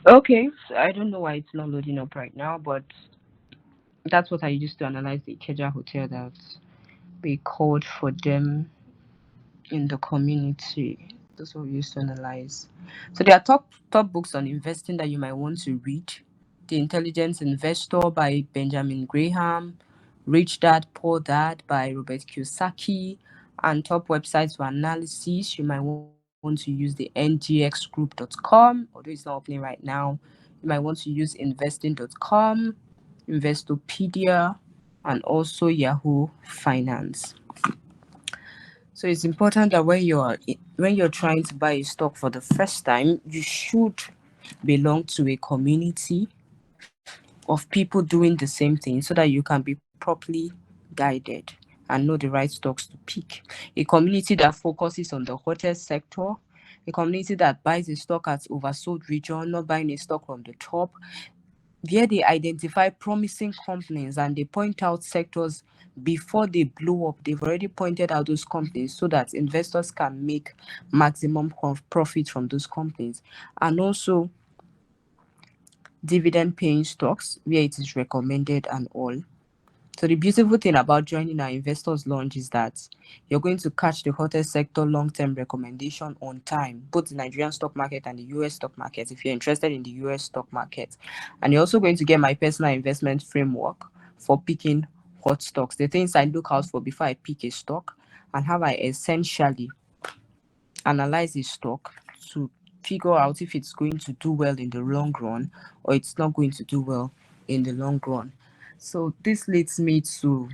Okay, so I don't know why it's not loading up right now, but that's what I used to analyze the Ikeja hotel that we called for them in the community. That's what we used to analyze. So there are top books on investing that you might want to read. The Intelligent Investor by Benjamin Graham, Rich Dad Poor Dad by Robert Kiyosaki, and top websites for analysis. You might want to use the ngxgroup.com, although it's not opening right now. You might want to use investing.com, Investopedia, and also Yahoo Finance. So it's important that when you're trying to buy a stock for the first time, you should belong to a community of people doing the same thing so that you can be properly guided and know the right stocks to pick. A community that focuses on the hotel sector, a community that buys a stock at oversold region, not buying a stock from the top, where they identify promising companies and they point out sectors before they blow up. They've already pointed out those companies so that investors can make maximum profit from those companies. And also dividend paying stocks where it is recommended and all. So the beautiful thing about joining our investors launch is that you're going to catch the hottest sector long-term recommendation on time, both the Nigerian stock market and the US stock market if you're interested in the US stock market. And you're also going to get my personal investment framework for picking hot stocks, the things I look out for before I pick a stock, and how I essentially analyze a stock to figure out if it's going to do well in the long run or it's not going to do well in the long run. So this leads me to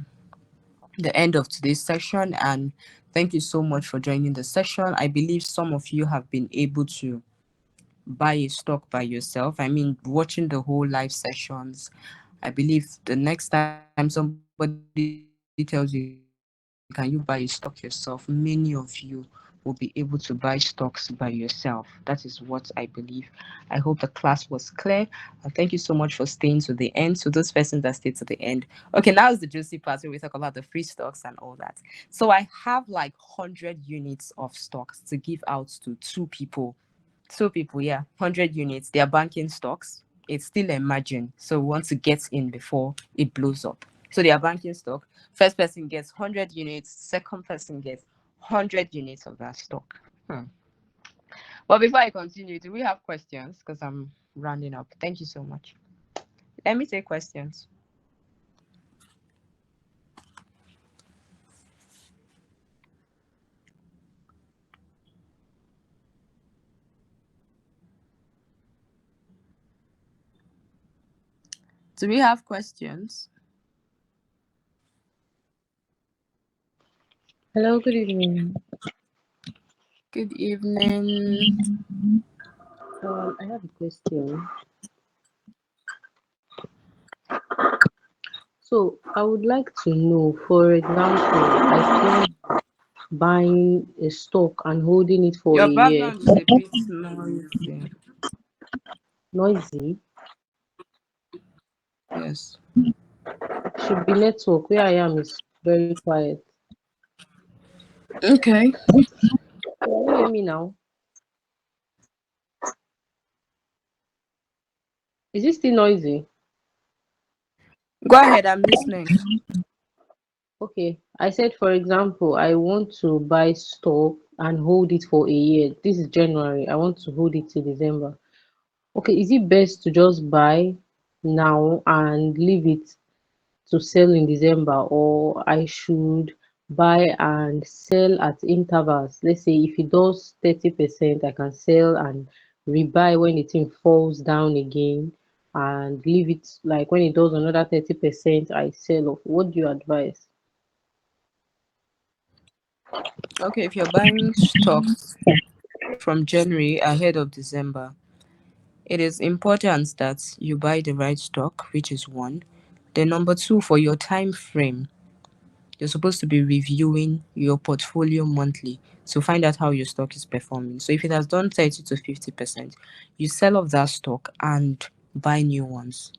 the end of today's session, and thank you so much for joining the session. I believe some of you have been able to buy a stock by yourself. I mean, watching the whole live sessions, I believe the next time somebody tells you, can you buy a stock yourself, many of you will be able to buy stocks by yourself. That is what I believe. I hope the class was clear. And thank you so much for staying to the end. So those persons that stayed to the end. Okay, now is the juicy part where we talk about the free stocks and all that. So I have like 100 units of stocks to give out to two people, yeah, 100 units. They are banking stocks. It's still emerging. So we want to get in before it blows up. So they are banking stock. First person gets 100 units, second person gets 100 units of that stock. But before I continue, do we have questions? Because I'm rounding up. Thank you so much. Let me take questions. Do we have questions? Hello, good evening. Good evening. I have a question. So I would like to know, for example, I plan buying a stock and holding it for a Your year. background is a bit noisy. Noisy. Yes. Should be network. Where I am is very quiet. Okay. Can you hear me now? Is it still noisy? Go ahead, I'm listening. Okay. I said, for example, I want to buy stock and hold it for a year. This is January. I want to hold it till December. Okay, is it best to just buy now and leave it to sell in December, or I should buy and sell at intervals? Let's say if it does 30%, I can sell and rebuy when the thing falls down again and leave it, like when it does another 30%, I sell off. What do you advise? Okay, if you're buying stocks from January ahead of December, it is important that you buy the right stock, which is one. Then number two, for your time frame, you're supposed to be reviewing your portfolio monthly to find out how your stock is performing. So if it has done 30 to 50%, you sell off that stock and buy new ones.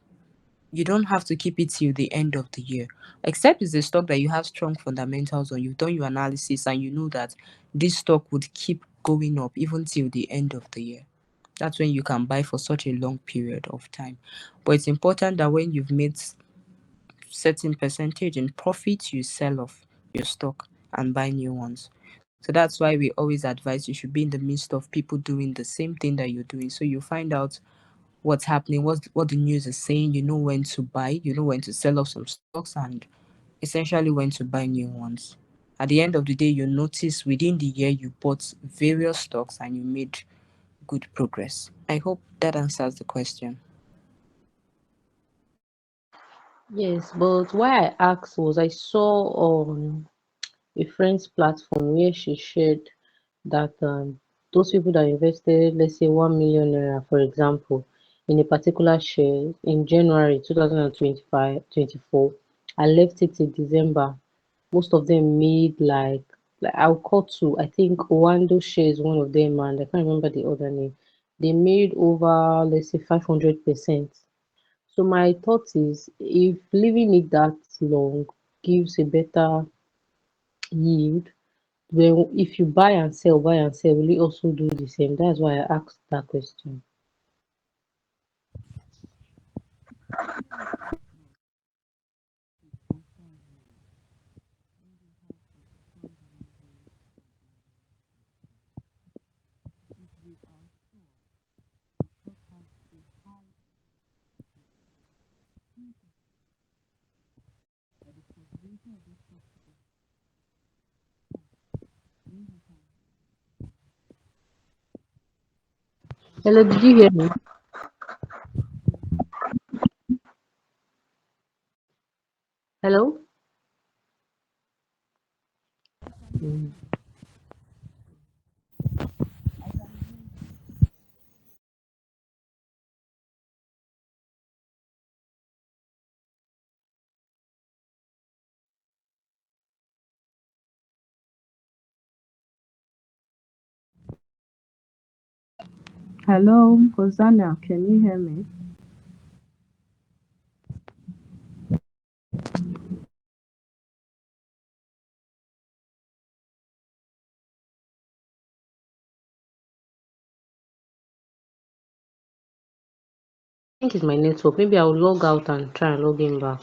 You don't have to keep it till the end of the year, except it's a stock that you have strong fundamentals on. You've done your analysis and you know that this stock would keep going up even till the end of the year. That's when you can buy for such a long period of time. But it's important that when you've made certain percentage in profit, you sell off your stock and buy new ones. So that's why we always advise you should be in the midst of people doing the same thing that you're doing. So you find out what's happening, what the news is saying, you know when to buy, you know when to sell off some stocks, and essentially when to buy new ones. At the end of the day, you notice within the year you bought various stocks and you made good progress. I hope that answers the question. Yes, but why I asked was I saw on a friend's platform where she shared that those people that invested, let's say 1 million naira, for example, in a particular share in January 2025, 24, and left it in December, most of them made like I'll call two. I think Wando share is one of them, and I can't remember the other name. They made over, let's say, 500%. So my thought is, if leaving it that long gives a better yield, then if you buy and sell, will you also do the same? That's why I asked that question. Yes, definitely. If you buy and sell, Hello, did you hear me? Hello? Mm. Hello, Hosanna, can you hear me? I think it's my network. Maybe I'll log out and try and log in back.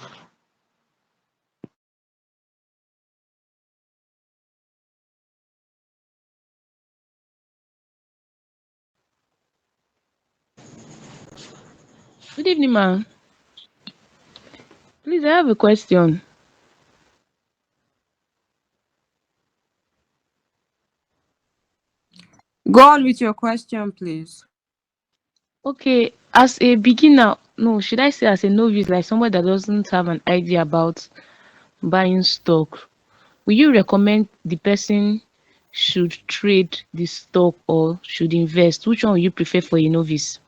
Good evening, ma'am. Please, I have a question. Go on with your question, please. Okay, as a beginner, no, should I say as a novice, like someone that doesn't have an idea about buying stock, will you recommend the person should trade the stock or should invest? Which one will you prefer for a novice?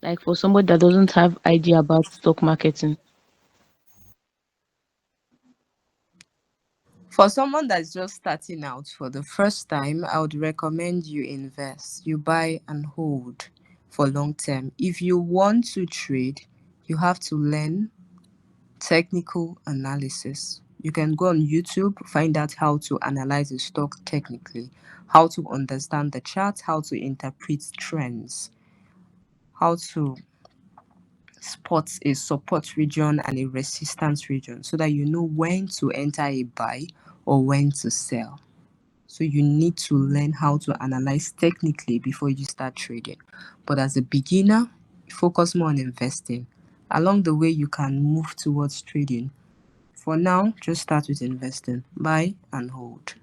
Like for somebody that doesn't have idea about stock marketing. For someone that's just starting out for the first time, I would recommend you invest. You buy and hold for long term. If you want to trade, you have to learn technical analysis. You can go on YouTube, find out how to analyze a stock technically, how to understand the chart, how to interpret trends, how to spot a support region and a resistance region so that you know when to enter a buy or when to sell. So you need to learn how to analyze technically before you start trading. But as a beginner, focus more on investing. Along the way, you can move towards trading. For now, just start with investing. Buy and hold.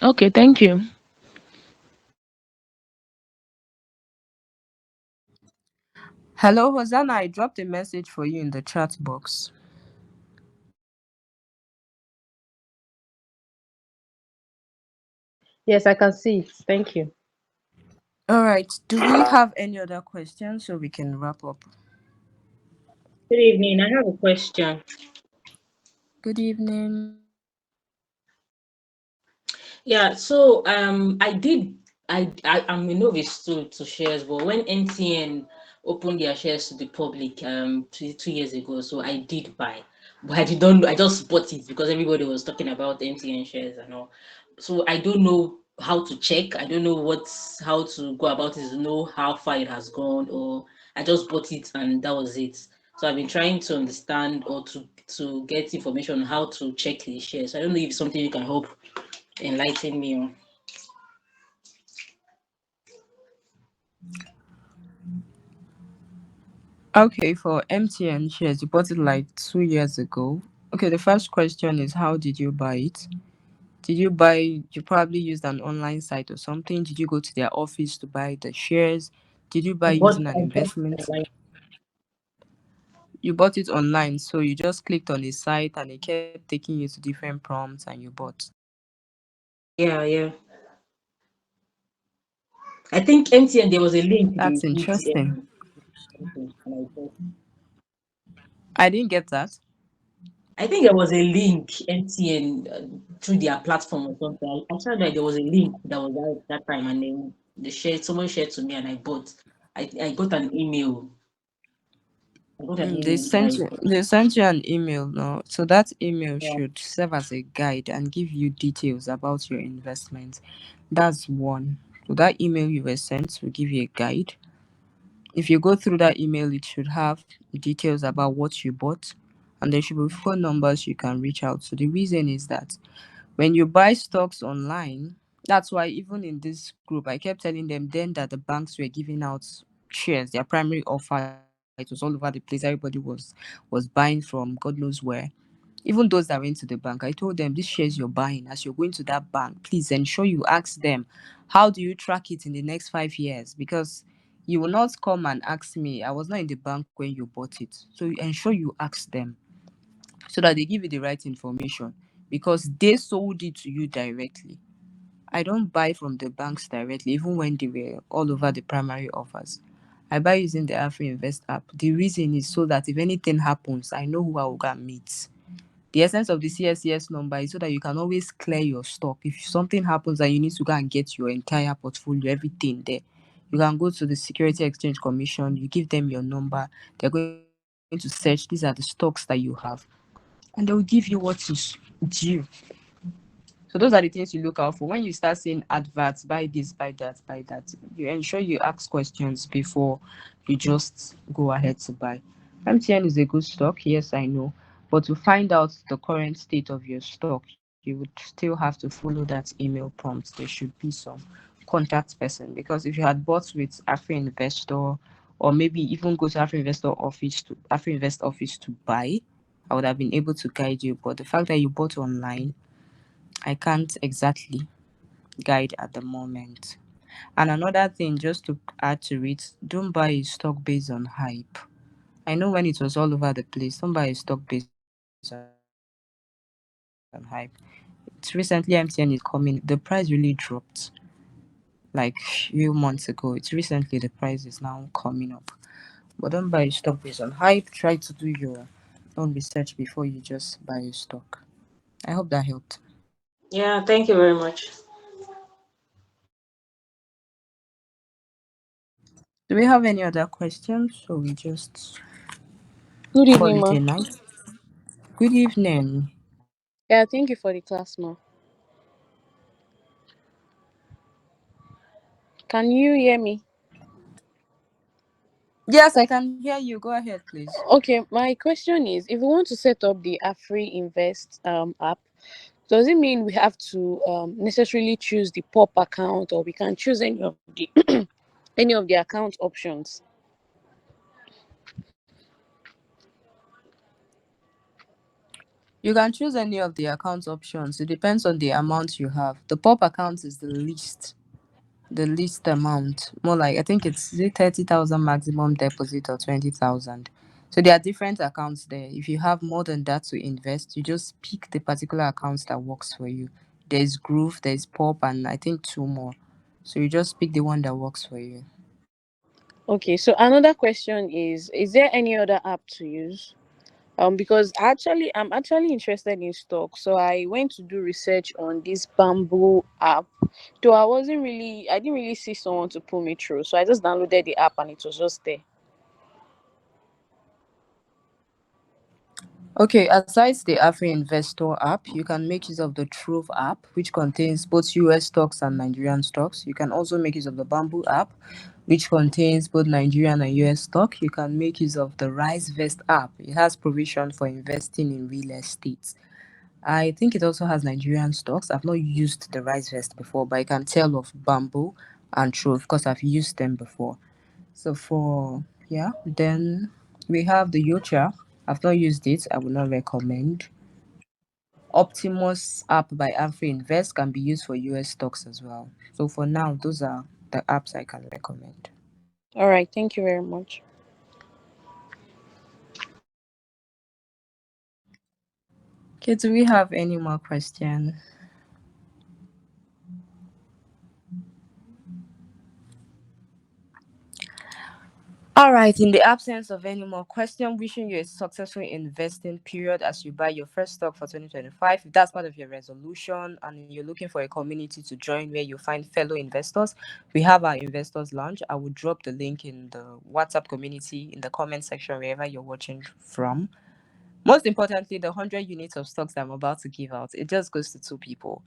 Okay, thank you. Hello, Hosanna. I dropped a message for you in the chat box. Yes, I can see it. Thank you. All right. Do we have any other questions so we can wrap up? Good evening. I have a question. Good evening. Yeah, so I'm a novice to shares, but when MTN opened their shares to the public 2 years ago, so I did buy. But I didn't know, I just bought it because everybody was talking about MTN shares and all. So I don't know how to check. I don't know how to go about it to know how far it has gone, or I just bought it and that was it. So I've been trying to understand or to get information on how to check the shares. So I don't know if it's something you can help enlighten me on. Okay, for MTN shares, you bought it like 2 years ago. Okay, the first question is how did you buy it? Did you buy, you probably used an online site or something? Did you go to their office to buy the shares? Did you buy using an I bought investment? online. You bought it online, so you just clicked on a site and it kept taking you to different prompts and you bought. Yeah, yeah. I think MTN there was a link they That's put interesting. something, and I bought. I didn't get that. I think there was a link MTN through their platform or something. I saw that there was a link that was out that time, and then someone shared to me, and I bought. I got an email. I got an They email that sent I you bought. they sent you an email now. So that email Yeah, should serve as a guide and give you details about your investment. That's one. So that email you were sent will give you a guide. If you go through that email, it should have details about what you bought, and there should be phone numbers you can reach out. So the reason is that when you buy stocks online, that's why even in this group, I kept telling them then that the banks were giving out shares, their primary offer It was all over the place. Everybody was buying from God knows where. Even those that went to the bank, I told them, this shares you're buying, as you're going to that bank, please ensure you ask them, how do you track it in the next 5 years? Because you will not come and ask me. I was not in the bank when you bought it. So ensure you ask them so that they give you the right information, because they sold it to you directly. I don't buy from the banks directly, even when they were all over the primary offers. I buy using the Afri Invest app. The reason is so that if anything happens, I know who I will go and meet. The essence of the CSCS number is so that you can always clear your stock. If something happens and you need to go and get your entire portfolio, everything there, you can go to the Security Exchange Commission, you give them your number, they're going to search, these are the stocks that you have, and they will give you what is due. So those are the things you look out for. When you start seeing adverts, buy this, buy that, buy that, you ensure you ask questions before you just go ahead to buy. MTN is a good stock, yes, I know. But to find out the current state of your stock, you would still have to follow that email prompt. There should be some contact person, because if you had bought with Afri Investor, or maybe even go to Afri Invest office to buy, I would have been able to guide you. But the fact that you bought online, I can't exactly guide at the moment. And another thing, just to add to it, don't buy a stock based on hype. I know when it was all over the place, don't buy a stock based on hype. It's recently MTN is coming. The price really dropped like few months ago. It's recently the price is now coming up. But don't buy stock based on hype. Try to do your own research before you just buy a stock. I hope that helped. Yeah, thank you very much. Do we have any other questions? So we just Good call evening, it ma. a night. Good evening. Yeah, thank you for the class, ma. Can you hear me? Yes, I can hear you. Go ahead, please. Okay, my question is, if we want to set up the Afri Invest app, does it mean we have to necessarily choose the POP account, or we can choose any of the any of the account options? You can choose any of the account options. It depends on the amount you have. The pop account is the least amount. More like, I think it's 30,000 maximum deposit or 20,000. So there are different accounts there. If you have more than that to invest, you just pick the particular accounts that works for you. There's Groove, there's Pop, and I think two more. So you just pick the one that works for you. Okay, so another question is there any other app to use? Because I'm actually interested in stock, so I went to do research on this Bamboo app. Though I didn't really see someone to pull me through, so I just downloaded the app and it was just there. Okay, aside the Afri Investor app, you can make use of the Trove app, which contains both US stocks and Nigerian stocks. You can also make use of the Bamboo app, which contains both Nigerian and US stock. You can make use of the Rise Vest app. It has provision for investing in real estate. I think it also has Nigerian stocks. I've not used the Rise Vest before, but I can tell of Bamboo and Trove because I've used them before. So then we have the Yocha. I've not used it. I would not recommend. Optimus app by Afri Invest can be used for US stocks as well. So for now, those are the apps I can recommend. All right, thank you very much. Okay, do we have any more questions? All right, in the absence of any more question, wishing you a successful investing period as you buy your first stock for 2025. If that's part of your resolution and you're looking for a community to join where you find fellow investors, we have our investors lounge. I will drop the link in the WhatsApp community in the comment section wherever you're watching from. Most importantly, the 100 units of stocks that I'm about to give out, it just goes to two people.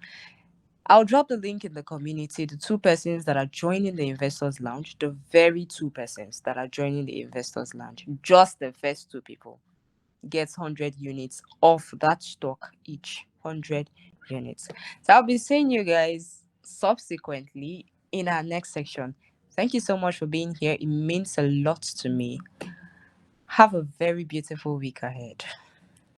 I'll drop the link in the community. The two persons that are joining the Investors Lounge, the very two persons that are joining the Investors Lounge, just the first two people, gets 100 units of that stock each. 100 units. So I'll be seeing you guys subsequently in our next section. Thank you so much for being here. It means a lot to me. Have a very beautiful week ahead.